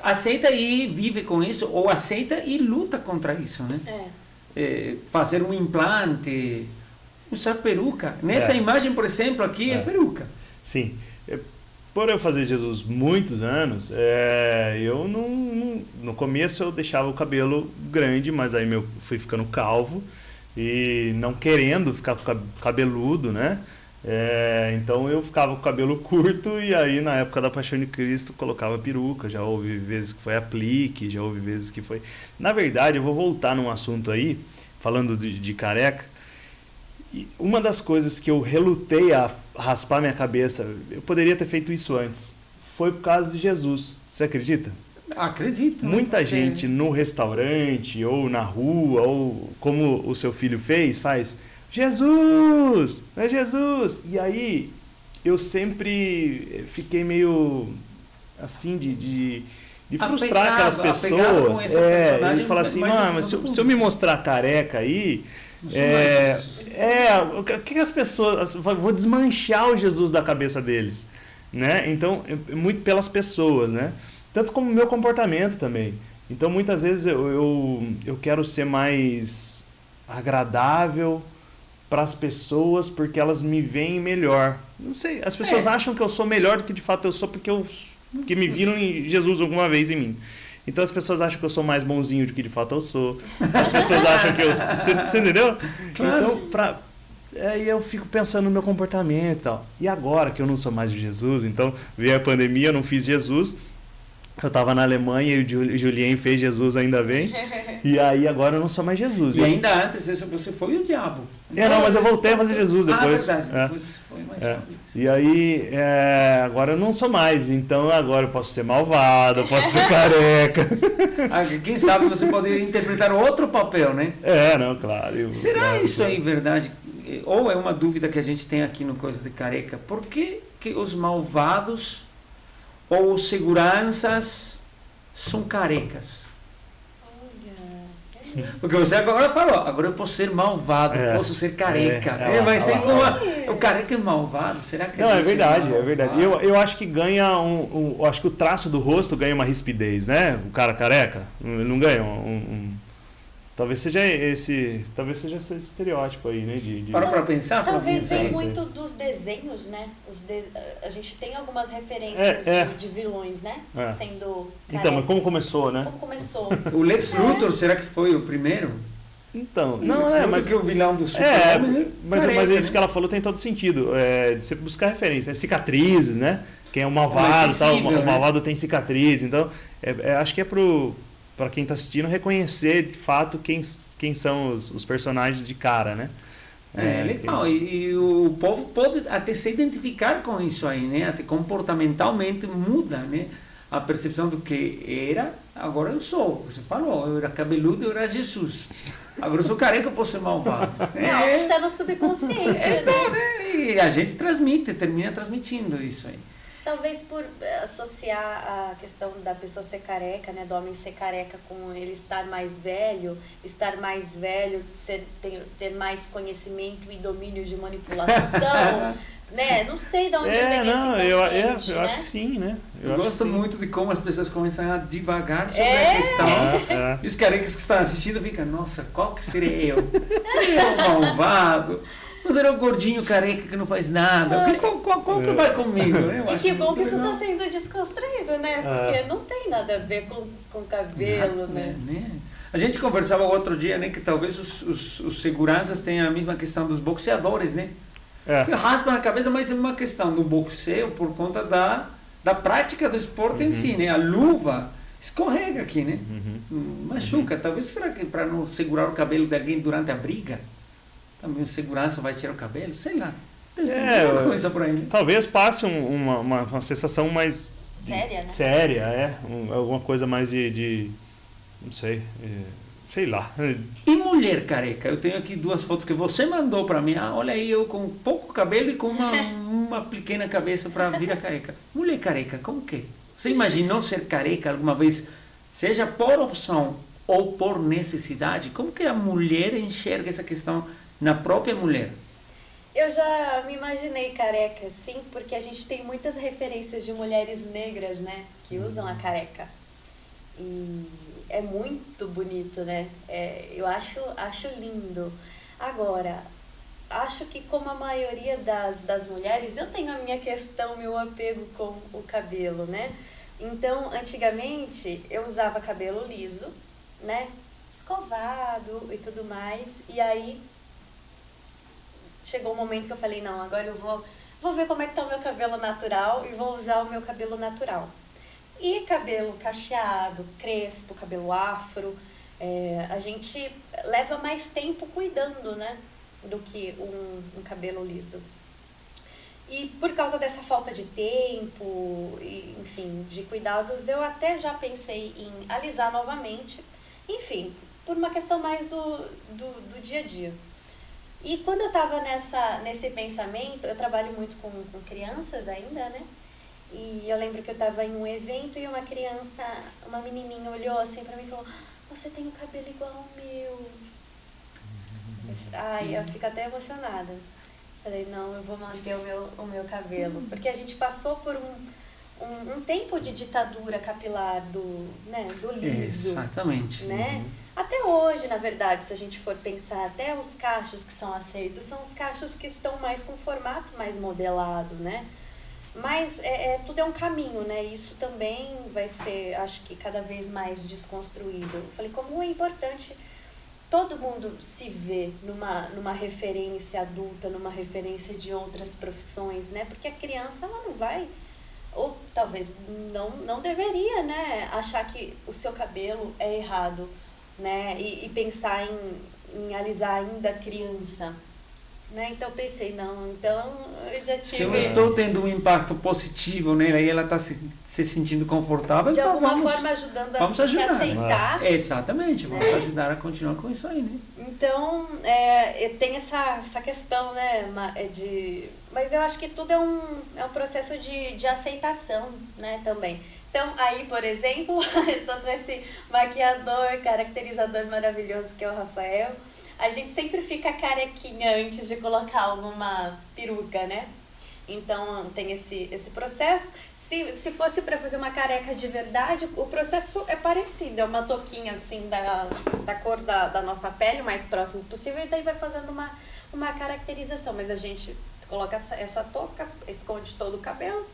aceita e vive com isso, ou aceita e luta contra isso, né? Fazer um implante, usar peruca. Nessa imagem, por exemplo, aqui é peruca. Sim. Por eu fazer Jesus muitos anos, eu não... No começo eu deixava o cabelo grande, mas aí eu fui ficando calvo e não querendo ficar cabeludo, né? Então eu ficava com o cabelo curto e aí na época da Paixão de Cristo colocava peruca, já houve vezes que foi aplique, já houve vezes que foi... Na verdade, eu vou voltar num assunto aí, falando de careca, e uma das coisas que eu relutei a raspar minha cabeça, eu poderia ter feito isso antes, foi por causa de Jesus, você acredita? Acredito. Muita gente no restaurante ou na rua, ou como o seu filho faz... Jesus! É Jesus! E aí, eu sempre fiquei meio assim de frustrar aquelas pessoas. E falar assim, mas se eu me mostrar careca aí, o que as pessoas... Vou desmanchar o Jesus da cabeça deles. Né? Então, muito pelas pessoas, né? Tanto como o meu comportamento também. Então, muitas vezes eu quero ser mais agradável para as pessoas porque elas me veem melhor. Não sei, as pessoas acham que eu sou melhor do que de fato eu sou porque me viram em Jesus alguma vez em mim. Então as pessoas acham que eu sou mais bonzinho do que de fato eu sou. As pessoas acham que eu... Você entendeu? Claro. Então, aí eu fico pensando no meu comportamento e tal. E agora que eu não sou mais de Jesus, então veio a pandemia, eu não fiz Jesus. Eu estava na Alemanha e o Julien fez Jesus, ainda bem. E aí agora eu não sou mais Jesus. E ainda antes você foi o diabo. Não, mas eu voltei a fazer Jesus depois. Verdade. Depois você foi mais uma vez. E aí, agora eu não sou mais. Então agora eu posso ser malvado, eu posso ser careca. Quem sabe você pode interpretar outro papel, né? Não, claro. Será isso aí verdade? Ou é uma dúvida que a gente tem aqui no Coisas de Careca. Por que os malvados ou os seguranças são carecas? Porque você agora falou, agora eu posso ser malvado, posso ser careca. Vai ser como o careca é malvado, será que não, é verdade, é verdade. Eu acho que ganha eu acho que o traço do rosto ganha uma rispidez, né? O cara careca, ele não ganha talvez seja esse estereótipo aí, né? Para pensar, talvez vem muito dos desenhos, né? A gente tem algumas referências de vilões, né? Sendo carecas. Então, mas como começou, né? Como começou? O Lex Luthor, será que foi o primeiro? Então, mas que o vilão do Super-Homem mas isso, né? Que ela falou tem todo sentido, de você buscar referência, né? Cicatrizes, né? Quem é o malvado, tal, o malvado tem cicatriz, então acho que é para quem está assistindo reconhecer de fato quem são os personagens de cara, né? Legal. E o povo pode até se identificar com isso aí, né? Até comportamentalmente muda, né? A percepção do que era, agora eu sou. Você falou, eu era cabeludo, eu era Jesus. Agora eu sou careca, eu posso ser malvado. Está no subconsciente, né? E a gente termina transmitindo isso aí. Talvez por associar a questão da pessoa ser careca, né, do homem ser careca com ele estar mais velho, ter mais conhecimento e domínio de manipulação, né? Não sei de onde vem esse consciente, eu acho que sim, né? Eu gosto muito de como as pessoas começam a divagar sobre a questão. E os carecas que estão assistindo ficam, nossa, qual que seria eu? Seria eu malvado? Mas era o gordinho careca que não faz nada. Qual que vai comigo? Né? E que bom que isso está sendo desconstruído, né? Porque não tem nada a ver com cabelo, né? A gente conversava outro dia, né? Que talvez os seguranças tenham a mesma questão dos boxeadores, né? Que raspa na cabeça, mas é uma questão do boxeio por conta da prática do esporte em si, né? A luva escorrega aqui, né? Machuca. Talvez será que para não segurar o cabelo de alguém durante a briga? Também o segurança vai tirar o cabelo? Sei lá. Tem coisa por aí, né? Talvez passe uma sensação mais... Séria, né? Séria, alguma coisa mais de não sei, sei lá. E mulher careca? Eu tenho aqui 2 fotos que você mandou para mim. Olha aí, eu com pouco cabelo e com uma pequena cabeça para virar careca. Mulher careca, como que? Você imaginou ser careca alguma vez? Seja por opção ou por necessidade? Como que a mulher enxerga essa questão na própria mulher? Eu já me imaginei careca, sim, porque a gente tem muitas referências de mulheres negras, né, que usam a careca. E é muito bonito, né? Eu acho lindo. Agora, acho que como a maioria das mulheres, eu tenho a minha questão, meu apego com o cabelo, né? Então, antigamente, eu usava cabelo liso, né? Escovado e tudo mais. E aí chegou um momento que eu falei, não, agora eu vou ver como é que tá o meu cabelo natural e vou usar o meu cabelo natural. E cabelo cacheado, crespo, cabelo afro, a gente leva mais tempo cuidando, né, do que um cabelo liso. E por causa dessa falta de tempo, e, enfim, de cuidados, eu até já pensei em alisar novamente, enfim, por uma questão mais do dia a dia. E quando eu estava nesse pensamento, eu trabalho muito com crianças ainda, né? E eu lembro que eu estava em um evento e uma criança, uma menininha olhou assim pra mim e falou, você tem um cabelo igual ao meu. Ai, eu fico até emocionada. Falei, não, eu vou manter o meu cabelo. Porque a gente passou por um tempo de ditadura capilar do liso. Exatamente. Né? Até hoje, na verdade, se a gente for pensar, até os cachos que são aceitos são os cachos que estão mais com formato mais modelado, né? Mas tudo é um caminho, né? Isso também vai ser, acho que cada vez mais desconstruído. Eu falei, como é importante todo mundo se ver numa referência adulta, numa referência de outras profissões, né? Porque a criança, ela não vai, ou talvez não deveria, né? Achar que o seu cabelo é errado, né? E pensar em alisar ainda criança. Né? Então eu pensei, não, então eu já tive... Se eu estou tendo um impacto positivo, né, aí ela está se sentindo confortável, de então alguma vamos, forma ajudando a vamos se ajudar. aceitar. Exatamente, vamos ajudar a continuar com isso aí, né? Então, tem essa questão, né, mas eu acho que tudo é um processo de aceitação, né, também. Então, aí, por exemplo, eu tô com esse maquiador, caracterizador maravilhoso que é o Rafael. A gente sempre fica carequinha antes de colocar alguma peruca, né? Então tem esse processo. Se fosse para fazer uma careca de verdade, o processo é parecido. É uma touquinha assim da cor da nossa pele, o mais próximo possível, e daí vai fazendo uma caracterização. Mas a gente coloca essa touca, esconde todo o cabelo.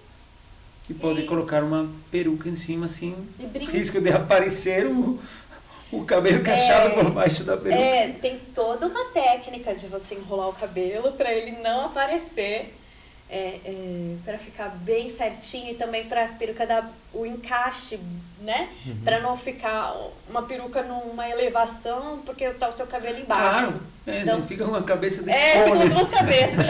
E pode colocar uma peruca em cima, assim, E risco de aparecer o cabelo cacheado por baixo da peruca. Tem toda uma técnica de você enrolar o cabelo para ele não aparecer, para ficar bem certinho, e também para a peruca dar o encaixe, né? Uhum. Para não ficar uma peruca numa elevação, porque tá o seu cabelo embaixo. Claro, então, não fica uma cabeça de ficam cone. duas cabeças.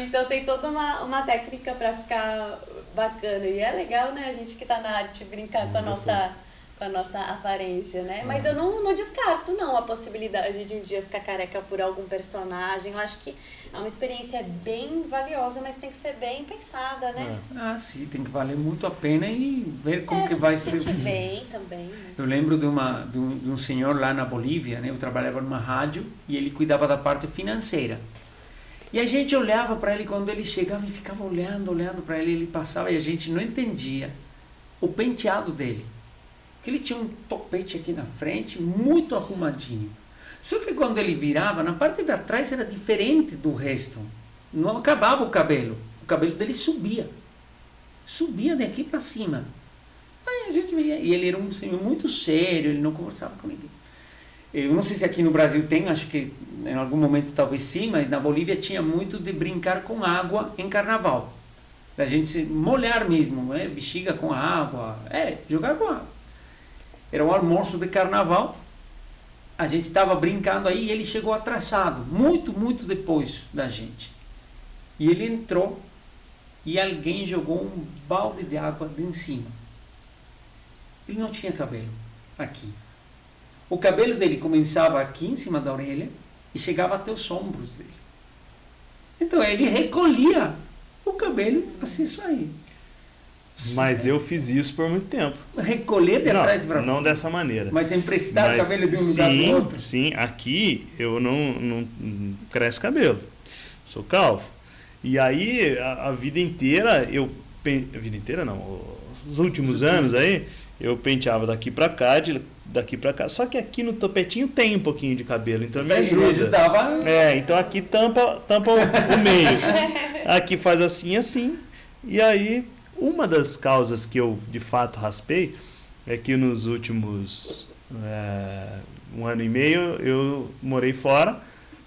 Então tem toda uma técnica para ficar bacana. E é legal, né? A gente que tá na arte brincar com a nossa aparência, né? Mas eu não descarto, não, a possibilidade de um dia ficar careca por algum personagem. Eu acho que é uma experiência bem valiosa, mas tem que ser bem pensada, né? Ah, sim, tem que valer muito a pena e ver como que vai ser. Se sentir bem também, né? Eu lembro de um senhor lá na Bolívia, né? Eu trabalhava numa rádio e ele cuidava da parte financeira. E a gente olhava para ele quando ele chegava e ficava olhando para ele, ele passava e a gente não entendia o penteado dele. Que ele tinha um topete aqui na frente, muito arrumadinho. Só que quando ele virava, na parte de trás era diferente do resto. Não acabava o cabelo dele subia. Subia daqui para cima. Aí a gente via, e ele era um senhor muito sério, ele não conversava com ninguém. Eu não sei se aqui no Brasil tem, acho que em algum momento talvez sim, mas na Bolívia tinha muito de brincar com água em carnaval. Da gente se molhar mesmo, bexiga com água, jogar com água. Era um almoço de carnaval, a gente estava brincando aí e ele chegou atrasado, muito depois da gente. E ele entrou e alguém jogou um balde de água de em cima. Ele não tinha cabelo aqui. O cabelo dele começava aqui em cima da orelha e chegava até os ombros dele. Então ele recolhia o cabelo e fazia isso aí. Mas eu fiz isso por muito tempo. Recolher de atrás para não dessa maneira. Mas emprestar o cabelo de um lugar para o outro? Sim, aqui eu não cresce cabelo. Sou calvo. E aí a vida inteira a vida inteira não, os últimos anos aí eu penteava daqui para cá, daqui para cá. Só que aqui no topetinho tem um pouquinho de cabelo, então me ajuda. Ajudava. Então aqui tampa o meio. Aqui faz assim. E aí uma das causas que eu de fato raspei é que nos últimos 1 ano e meio eu morei fora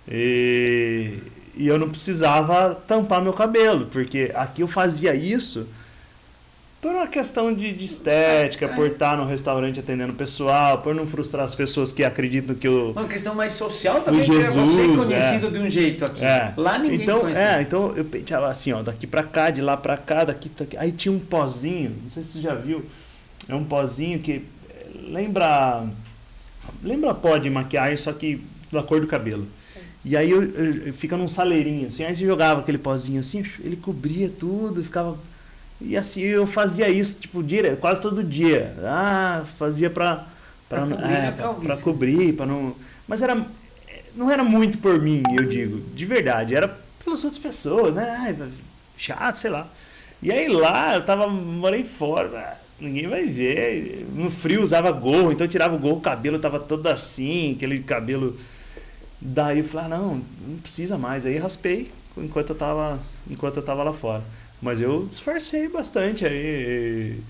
e eu não precisava tampar meu cabelo, porque aqui eu fazia isso por uma questão de estética, por estar no restaurante atendendo o pessoal, por não frustrar as pessoas que acreditam que eu... Uma questão mais social também, Jesus, que você conhecido de um jeito aqui. Lá ninguém conhecia. Então eu penteava assim, ó, daqui pra cá, de lá pra cá, daqui pra cá. Aí tinha um pozinho, não sei se você já viu, é um pozinho que lembra pó de maquiagem, só que da cor do cabelo. Sim. E aí eu fica num saleirinho, assim, aí você jogava aquele pozinho assim, ele cobria tudo, ficava... E assim, eu fazia isso, tipo, quase todo dia. Fazia pra cobrir, pra não... Mas não era muito por mim, eu digo, de verdade. Era pelas outras pessoas, né? Chato, sei lá. E aí lá, morei fora, ninguém vai ver. No frio usava gorro, então eu tirava o gorro, o cabelo tava todo assim, aquele cabelo... Daí eu falei, não precisa mais. Aí raspei enquanto eu tava lá fora. Mas eu disfarcei bastante aí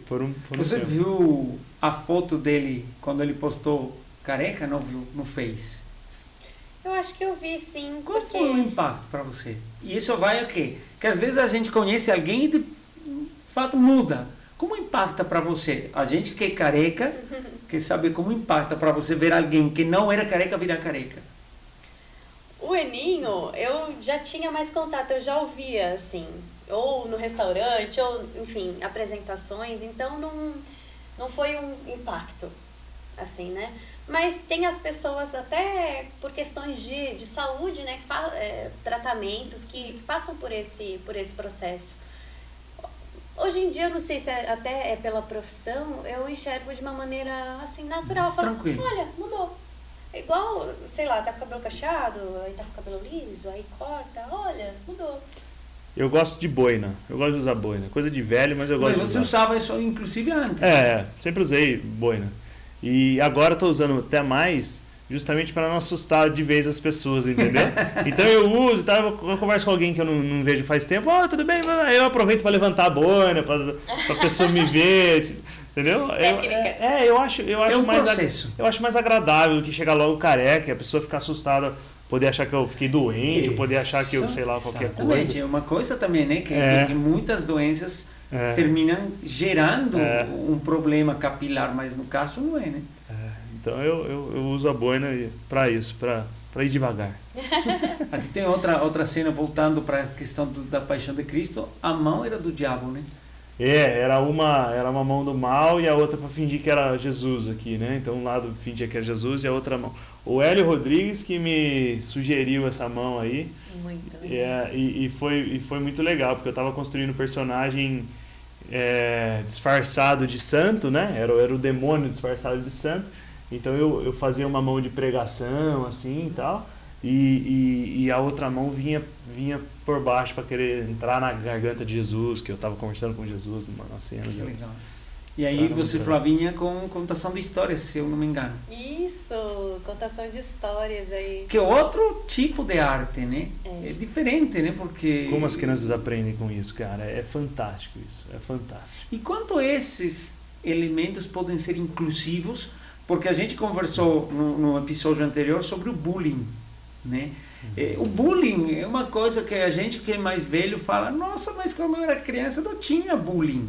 por um Você tempo. viu a foto dele quando ele postou careca? Não viu no Face? Eu acho que eu vi sim, Qual porque... foi o impacto para você? E isso vai o quê? Que às vezes a gente conhece alguém e de fato muda. Como impacta para você? A gente que é careca quer saber como impacta para você ver alguém que não era careca virar careca. O Eninho, eu já tinha mais contato, eu já ouvia, assim, ou no restaurante, ou, enfim, apresentações, então não foi um impacto, assim, né? Mas tem as pessoas, até por questões de saúde, né, tratamentos que passam por esse processo. Hoje em dia, eu não sei se até é pela profissão, eu enxergo de uma maneira, assim, natural. Tranquilo. Olha, mudou. É igual, sei lá, tá com o cabelo cacheado, aí tá com o cabelo liso, aí corta, olha, mudou. Eu gosto de boina. Eu gosto de usar boina. Coisa de velho, mas eu gosto Mas de você usar. usava isso inclusive antes. Sempre usei boina. E agora eu tô usando até mais, justamente para não assustar de vez as pessoas, entendeu? Então eu uso, tá? Eu converso com alguém que eu não vejo faz tempo, tudo bem, eu aproveito para levantar a boina, pra pessoa me ver, entendeu? Eu acho um processo. Eu acho mais agradável do que chegar logo careca e a pessoa ficar assustada, poder achar que eu fiquei doente, ou poder achar que eu, sei lá, qualquer Exatamente. coisa. É uma coisa também, né? Que muitas doenças terminam gerando um problema capilar, mas no caso não é, né? Então eu uso a boina para isso, para ir devagar. Aqui tem outra cena, voltando para a questão da paixão de Cristo. A mão era do diabo, né? Era uma mão do mal e a outra para fingir que era Jesus aqui, né? Então um lado fingia que era Jesus e a outra mão. O Hélio Rodrigues que me sugeriu essa mão aí. Muito. E foi muito legal, porque eu estava construindo um personagem disfarçado de santo, né? Era o demônio disfarçado de santo. Então eu fazia uma mão de pregação assim e tal. E a outra mão vinha por baixo para querer entrar na garganta de Jesus, que eu estava conversando com Jesus numa cena. Que legal. E aí você, Flavinha, com contação de histórias, se eu não me engano. Isso, contação de histórias aí. Que é outro tipo de arte, né? É diferente, né? Porque... Como as crianças aprendem com isso, cara? É fantástico isso, é fantástico. E quanto esses elementos podem ser inclusivos? Porque a gente conversou no episódio anterior sobre o bullying, né? O bullying é uma coisa que a gente que é mais velho fala, nossa, mas quando eu era criança não tinha bullying,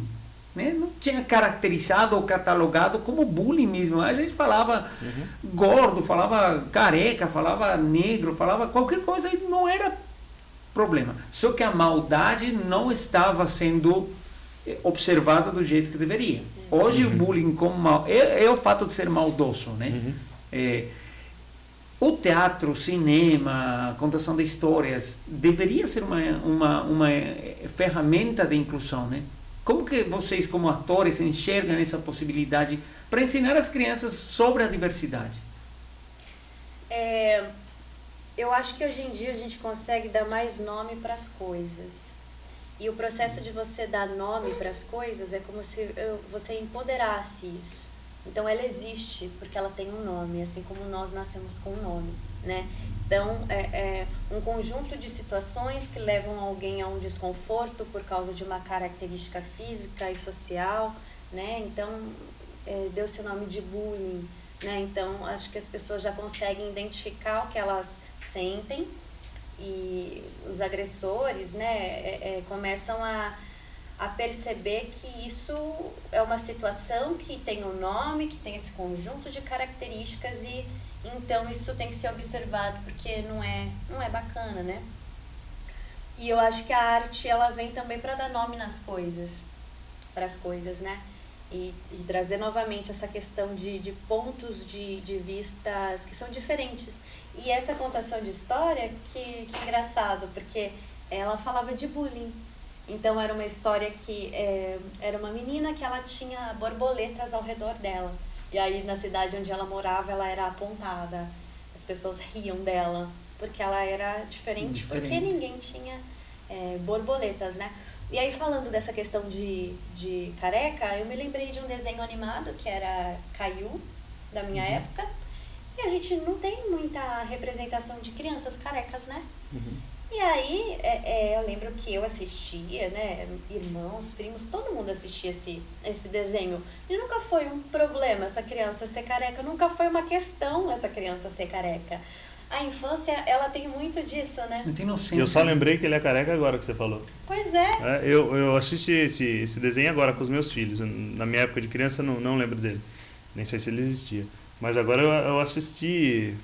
né? Não tinha caracterizado ou catalogado como bullying mesmo. A gente falava gordo, falava careca, falava negro, falava qualquer coisa e não era problema. Só que a maldade não estava sendo observada do jeito que deveria. Hoje o bullying como mal é o fato de ser maldoso, né? O teatro, o cinema, a contação de histórias deveria ser uma ferramenta de inclusão, né? Como que vocês como atores enxergam essa possibilidade para ensinar as crianças sobre a diversidade? Eu acho que hoje em dia a gente consegue dar mais nome para as coisas. E o processo de você dar nome para as coisas é como se você empoderasse isso. Então ela existe porque ela tem um nome, assim como nós nascemos com um nome, né? Então é um conjunto de situações que levam alguém a um desconforto por causa de uma característica física e social, né? Então deu-se o nome de bullying, né? Então acho que as pessoas já conseguem identificar o que elas sentem. E os agressores, né, começam a perceber que isso é uma situação que tem um nome, que tem esse conjunto de características e então isso tem que ser observado porque não é bacana, né? E eu acho que a arte ela vem também para dar nome nas coisas, para as coisas, né? E trazer novamente essa questão de pontos de vistas que são diferentes. E essa contação de história, que engraçado, porque ela falava de bullying. Então era uma história que era uma menina que ela tinha borboletas ao redor dela. E aí na cidade onde ela morava, ela era apontada. As pessoas riam dela, porque ela era diferente. Porque ninguém tinha borboletas, né? E aí falando dessa questão de careca, eu me lembrei de um desenho animado que era Caillou, da minha época. E a gente não tem muita representação de crianças carecas, né? E aí, eu lembro que eu assistia, né, irmãos, primos, todo mundo assistia esse desenho. E nunca foi um problema essa criança ser careca, nunca foi uma questão essa criança ser careca. A infância, ela tem muito disso, né? Não tem inocência. Eu só lembrei que ele é careca agora que você falou. Pois é. Eu assisti esse desenho agora com os meus filhos. Na minha época de criança, não lembro dele. Nem sei se ele existia. Mas agora eu assisti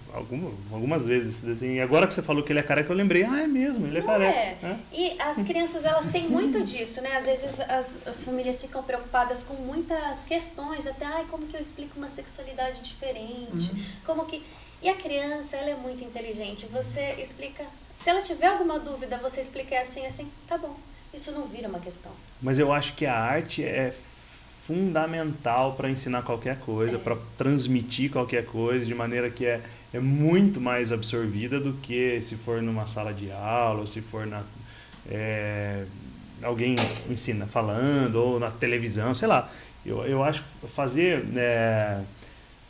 algumas vezes esse desenho. E agora que você falou que ele é careca, eu lembrei. Ah, é mesmo, ele é careca. É. E as crianças, elas têm muito disso, né? Às vezes as famílias ficam preocupadas com muitas questões. Até, como que eu explico uma sexualidade diferente? Como que... E a criança, ela é muito inteligente. Você explica... Se ela tiver alguma dúvida, você explica assim, tá bom. Isso não vira uma questão. Mas eu acho que a arte é fundamental para ensinar qualquer coisa, para transmitir qualquer coisa, de maneira que é muito mais absorvida do que se for numa sala de aula, ou se for alguém ensina falando, ou na televisão, sei lá. Eu acho que fazer...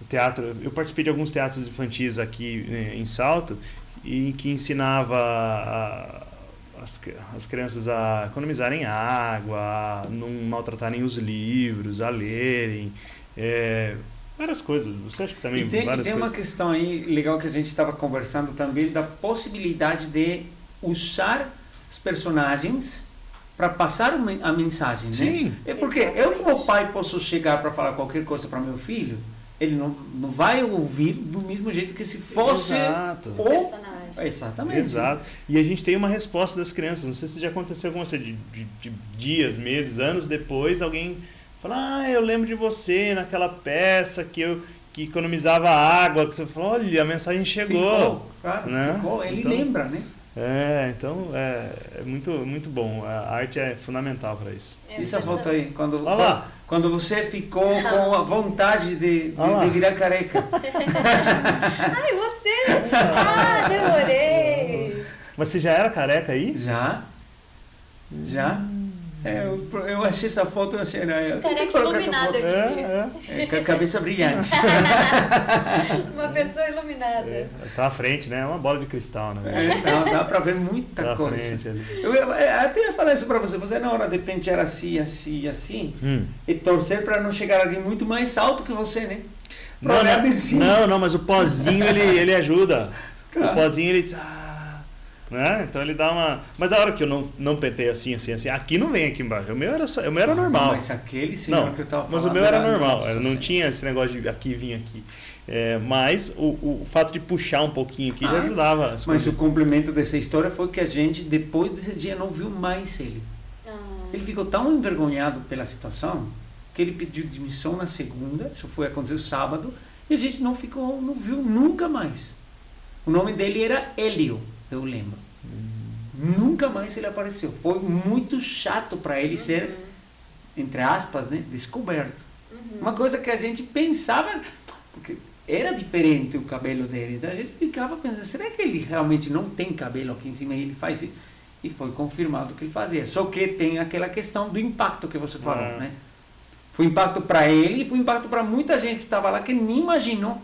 teatro, eu participei de alguns teatros infantis aqui em Salto e que ensinava as crianças a economizarem água, a não maltratarem os livros, a lerem, várias coisas. Você acha que também tem várias coisas? Uma questão aí legal que a gente estava conversando também da possibilidade de usar os personagens para passar a mensagem, né? Sim. É porque eu como pai posso chegar para falar qualquer coisa para meu filho, ele não vai ouvir do mesmo jeito que se fosse o personagem. Exatamente. Exato. E a gente tem uma resposta das crianças. Não sei se já aconteceu com você, de dias, meses, anos depois, alguém fala, eu lembro de você naquela peça que economizava água, que você falou, olha, a mensagem chegou. Ficou, claro, né? Ficou. Ele lembra, né? Então é muito, muito bom. A arte é fundamental para isso. Essa foto aí, quando você ficou com a vontade de virar careca. Ai, você! Demorei! Mas você já era careca aí? Já. Eu achei essa foto, careca iluminada, eu diria. Com a cabeça brilhante. Uma pessoa iluminada. Tá à frente, né? É uma bola de cristal, né? Então, dá pra ver muita coisa. Eu até ia falar isso pra você. Você na hora de pentear assim, e torcer pra não chegar alguém muito mais alto que você, né? Não, mas o pozinho ele ajuda. Claro. O pozinho ele... né? Então ele dá uma... Mas a hora que eu não penteio assim, aqui não vem aqui embaixo. O meu era normal. Mas aquele senhor que eu tava falando... Mas o meu era normal. Não tinha esse negócio de aqui vir aqui. Mas o fato de puxar um pouquinho aqui já ajudava. Mas o complemento dessa história foi que a gente, depois desse dia, não viu mais ele. Ele ficou tão envergonhado pela situação que ele pediu demissão na segunda. Isso foi acontecer sábado. E a gente não viu nunca mais. O nome dele era Hélio. Eu lembro. Nunca mais ele apareceu. Foi muito chato para ele ser, entre aspas, né, descoberto. Uma coisa que a gente pensava, porque era diferente o cabelo dele. Então a gente ficava pensando, será que ele realmente não tem cabelo aqui em cima e ele faz isso? E foi confirmado que ele fazia. Só que tem aquela questão do impacto que você falou, né? Foi impacto para ele e foi impacto para muita gente que estava lá que nem imaginou.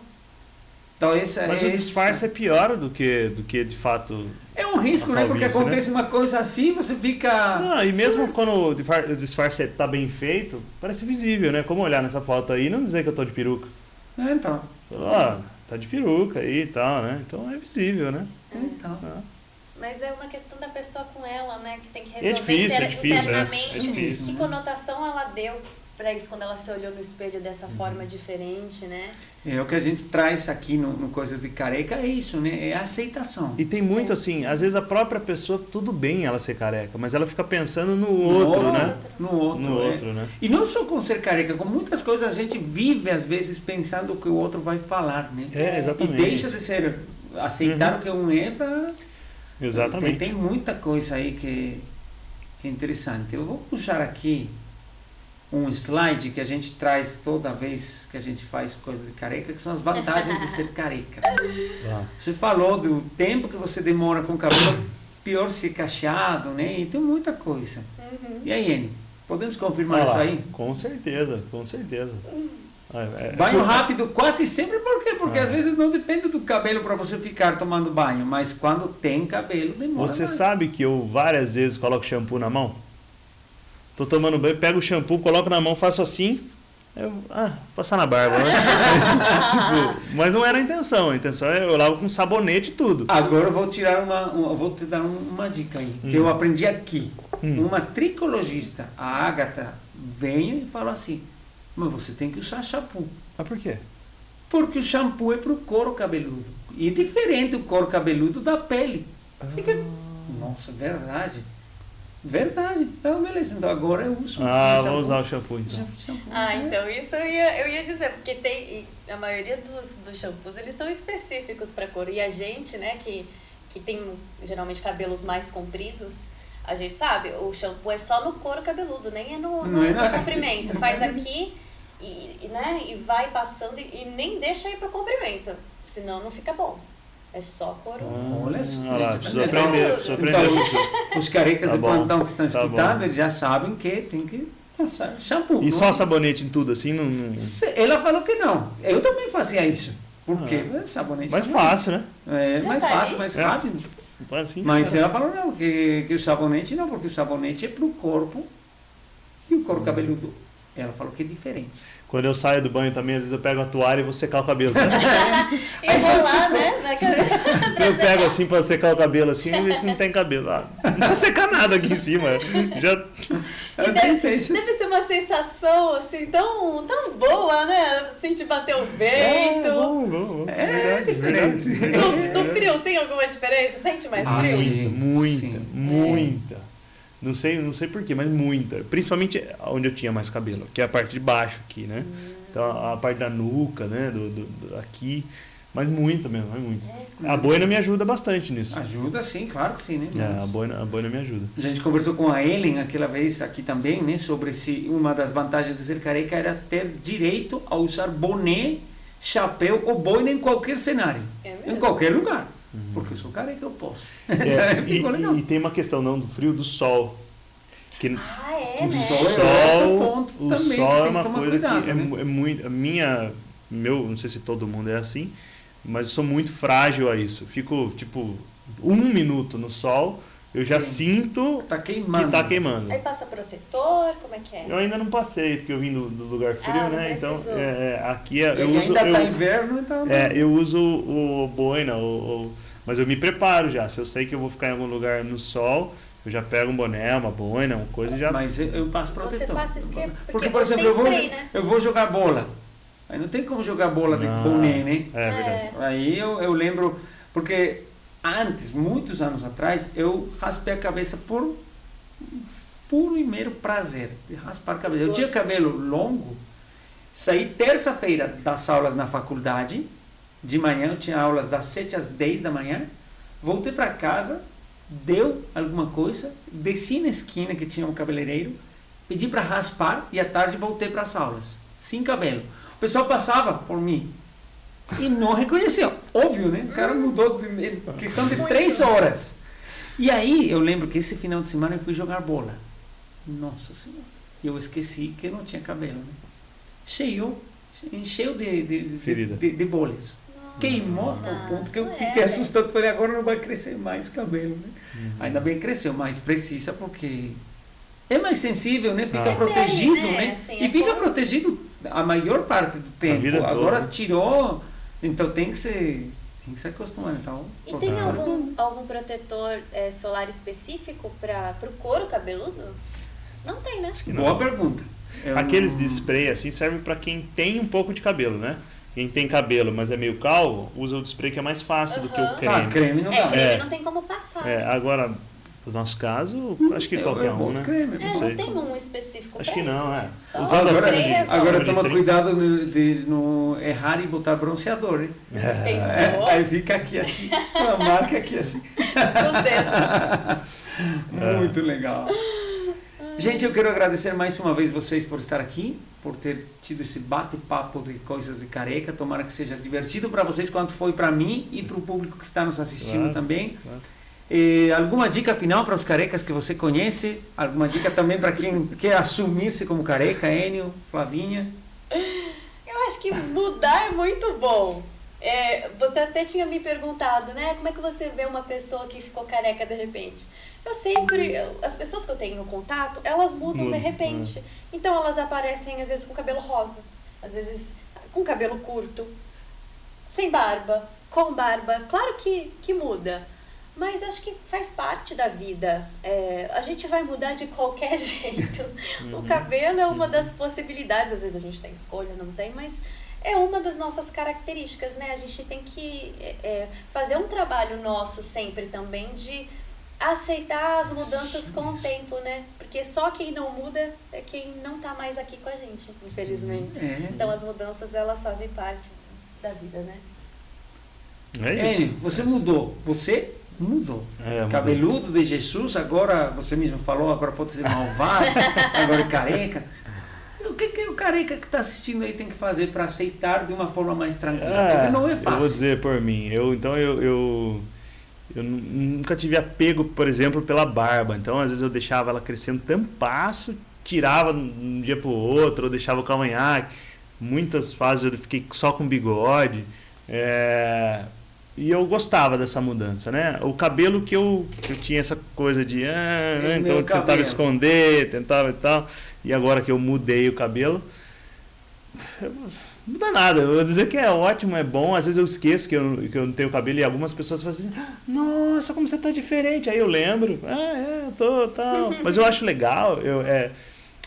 Então, mas o disfarce é pior do que de fato. É um risco, né? Porque acontece uma coisa assim, você fica... Não, e mesmo quando o disfarce está bem feito, parece visível, né? Como olhar nessa foto aí e não dizer que eu tô de peruca. Então. Tá de peruca aí e tal, né? Então é visível, né? Então. Mas é uma questão da pessoa com ela, né? Que tem que É resolver difícil, internamente. Que conotação ela deu para isso quando ela se olhou no espelho dessa forma diferente, né? O que a gente traz aqui no Coisas de Careca é isso, né? É a aceitação. E tem muito assim, às vezes a própria pessoa, tudo bem ela ser careca, mas ela fica pensando no outro, né? No outro, né? E não só com ser careca, com muitas coisas a gente vive às vezes pensando o que o outro vai falar, né? Exatamente. E deixa de ser, aceitar o que um é para... Exatamente. Tem muita coisa aí que é interessante. Eu vou puxar aqui um slide que a gente traz toda vez que a gente faz Coisas de Careca, que são as vantagens de ser careca. Você falou do tempo que você demora com o cabelo, pior ser cacheado, né? E tem muita coisa. E aí, Anne, podemos confirmar isso aí? Com certeza, com certeza. Banho rápido quase sempre, por quê? Porque às vezes não depende do cabelo para você ficar tomando banho, mas quando tem cabelo demora Você mais. sabe que eu várias vezes coloco shampoo na mão? Tô tomando banho, pego o shampoo, coloco na mão, faço assim, passar na barba, né? Tipo, mas não era a intenção é eu lavo com sabonete e tudo. Agora eu vou vou te dar uma dica aí, que eu aprendi aqui. Uma tricologista, a Agatha, veio e falou assim, mas você tem que usar shampoo. Mas por quê? Porque o shampoo é pro couro cabeludo. E é diferente o couro cabeludo da pele. Fica... Nossa, verdade. Verdade. Então, beleza. Então agora eu uso. Vou usar o shampoo então. Então isso eu ia dizer, porque tem a maioria dos shampoos, eles são específicos para cor. E a gente, né, que tem geralmente cabelos mais compridos, a gente sabe, o shampoo é só no couro cabeludo, nem é no comprimento. Faz aqui né, e vai passando e nem deixa ir pro comprimento, senão não fica bom. É só couro. Olha, preciso aprender. Então, os carecas de plantão que estão escutando, bom. eles já sabem que tem que passar shampoo. E só sabonete em tudo, assim? Não... Ela falou que não. Eu também fazia isso. Porque sabonete... Mais fácil, né? É mais fácil, mais rápido. Assim, mas ela falou não, que o sabonete não, porque o sabonete é pro corpo e o couro cabeludo. Ela falou que é diferente. Quando eu saio do banho também, às vezes eu pego a toalha e vou secar o cabelo. Sabe? Enrolar, né? Na cabeça. Eu pego assim pra secar o cabelo assim e vejo que não tem cabelo. Não precisa secar nada aqui em cima. Deve ser uma sensação assim tão boa, né? Assim, de bater o vento. Bom. É diferente. No frio tem alguma diferença? Sente mais frio? Sim, muita. Não sei porquê, mas muita. Principalmente onde eu tinha mais cabelo, que é a parte de baixo aqui, né? Então a parte da nuca, né? Aqui. Mas muita mesmo, é muito. A boina me ajuda bastante nisso. Ajuda sim, claro que sim, né? A boina me ajuda. A gente conversou com a Ellen aquela vez aqui também, né? Sobre se uma das vantagens de ser careca era ter direito a usar boné, chapéu ou boina em qualquer cenário. Em qualquer lugar. Porque eu sou careca, eu posso. E tem uma questão não do frio, do sol. Que o né? sol é outro ponto o também. sol é uma coisa cuidado, que né? é muito. Não sei se todo mundo é assim, mas eu sou muito frágil a isso. Fico tipo 1 minuto no sol, eu já sinto que tá queimando. Aí passa protetor, como é que é? Eu ainda não passei, porque eu vim do lugar frio, né? Então, aqui eu uso. Ainda tá inverno, então. Eu uso o boina, mas eu me preparo já. Se eu sei que eu vou ficar em algum lugar no sol, eu já pego um boné, uma boina, uma coisa e já. Mas eu passo protetor. Você passa esquema. Porque, por exemplo, eu vou jogar bola. Aí não tem como jogar bola de boné, né? É verdade. Aí eu lembro, porque antes, muitos anos atrás, eu raspei a cabeça por puro e mero prazer de raspar a cabeça. Eu tinha cabelo longo, saí terça-feira das aulas na faculdade, de manhã eu tinha aulas das 7 às 10 da manhã, voltei para casa, deu alguma coisa, desci na esquina que tinha um cabeleireiro, pedi para raspar e à tarde voltei para as aulas, sem cabelo. O pessoal passava por mim e não reconheceu. Óbvio, né? O cara mudou em questão de 3 horas. E aí, eu lembro que esse final de semana eu fui jogar bola. Nossa Senhora. Eu esqueci que eu não tinha cabelo, né? Encheu de bolhas. Queimou ao ponto que eu fiquei assustado. Falei, agora não vai crescer mais cabelo, né? Ainda bem que cresceu, mas precisa porque é mais sensível, né? Fica protegido, né? Assim, e fica protegido a maior parte do tempo. Agora tirou, então tem que se acostumar. Então, e tem algum protetor solar específico para o couro cabeludo? Não tem, né? Boa pergunta. Aqueles de spray assim servem para quem tem um pouco de cabelo, né? Quem tem cabelo, mas é meio calvo, usa o spray que é mais fácil do que o creme. Creme não dá. Creme não tem como passar. Agora, no nosso caso, acho que qualquer um, né? Creme, não tem um específico acho que não, né? Agora toma cuidado de não errar e botar bronzeador, hein? Pensou? Aí fica aqui assim, uma marca aqui assim. Os dedos. Muito legal. Gente, eu quero agradecer mais uma vez vocês por estar aqui, por ter tido esse bate-papo de coisas de careca. Tomara que seja divertido para vocês, quanto foi para mim e para o público que está nos assistindo também. Claro. Alguma dica final para os carecas que você conhece? Alguma dica também para quem quer assumir-se como careca? Enio, Flavinha? Eu acho que mudar é muito bom. Você até tinha me perguntado, né? Como é que você vê uma pessoa que ficou careca de repente? As pessoas que eu tenho contato, elas mudam de repente. Então elas aparecem às vezes com cabelo rosa, às vezes com cabelo curto, sem barba, com barba. Claro que muda, mas acho que faz parte da vida. A gente vai mudar de qualquer jeito. O cabelo é uma das possibilidades, às vezes a gente tem escolha, não tem, mas é uma das nossas características, né? A gente tem que fazer um trabalho nosso sempre também de aceitar as mudanças com o tempo, né? Porque só quem não muda é quem não tá mais aqui com a gente, infelizmente. Então as mudanças, elas fazem parte da vida, né? É isso. Você mudou. Cabeludo de Jesus, agora você mesmo falou, agora pode ser malvado, agora é careca. O que o careca que está assistindo aí tem que fazer para aceitar de uma forma mais tranquila? Porque não é fácil. Eu vou dizer por mim. Eu nunca tive apego, por exemplo, pela barba. Então, às vezes eu deixava ela crescendo tampaço, tirava de um dia para o outro, ou deixava o cavanhaque. Muitas fases eu fiquei só com bigode. E eu gostava dessa mudança, né? O cabelo que eu tinha essa coisa de... né? Então eu tentava esconder, tentava e tal. E agora que eu mudei o cabelo... Não muda nada. Eu vou dizer que é ótimo, é bom. Às vezes eu esqueço que eu não tenho cabelo e algumas pessoas falam assim: nossa, como você tá diferente. Aí eu lembro. Eu tô, tal. Mas eu acho legal.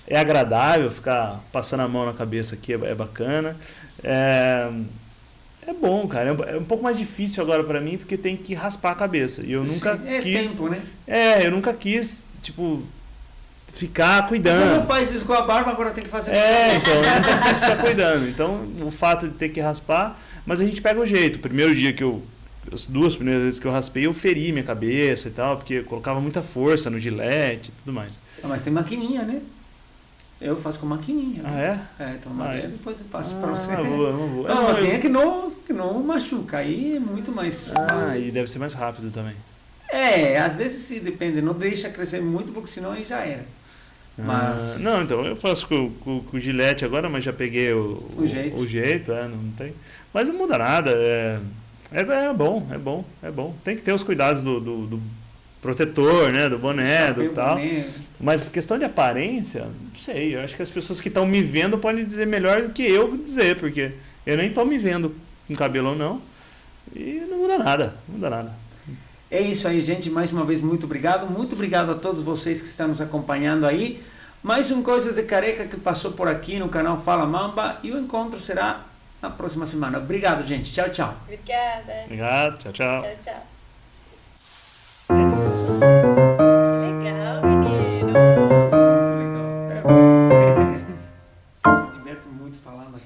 É agradável ficar passando a mão na cabeça aqui. É bacana. É bom, cara. É um pouco mais difícil agora pra mim, porque tem que raspar a cabeça. E eu nunca quis... tempo, né? Eu nunca quis, tipo... ficar cuidando. Você não faz isso com a barba, agora tem que fazer. Então, eu nunca quis ficar cuidando. Então, o fato de ter que raspar, mas a gente pega o jeito. O primeiro dia as 2 primeiras vezes que eu raspei, eu feri minha cabeça e tal, porque eu colocava muita força no gilete e tudo mais. Mas tem maquininha, né? Eu faço com maquininha. Então depois eu passo pra você. Boa. Não, maquininha que não machuca, aí é muito mais fácil. E deve ser mais rápido também. Às vezes se depende, não deixa crescer muito, porque senão aí já era. Mas... Não, então eu faço com o gilete agora, mas já peguei o jeito, não tem. Mas não muda nada, é bom. Tem que ter os cuidados do protetor, né, do boné, do tal. Mas questão de aparência, não sei, eu acho que as pessoas que estão me vendo podem dizer melhor do que eu dizer, porque eu nem estou me vendo com cabelo ou não, e não muda nada. É isso aí, gente. Mais uma vez, muito obrigado. Muito obrigado a todos vocês que estão nos acompanhando aí. Mais um Coisas de Careca que passou por aqui no canal Fala Mamba. E o encontro será na próxima semana. Obrigado, gente. Tchau, tchau. Obrigada. Obrigado. Tchau. Tchau.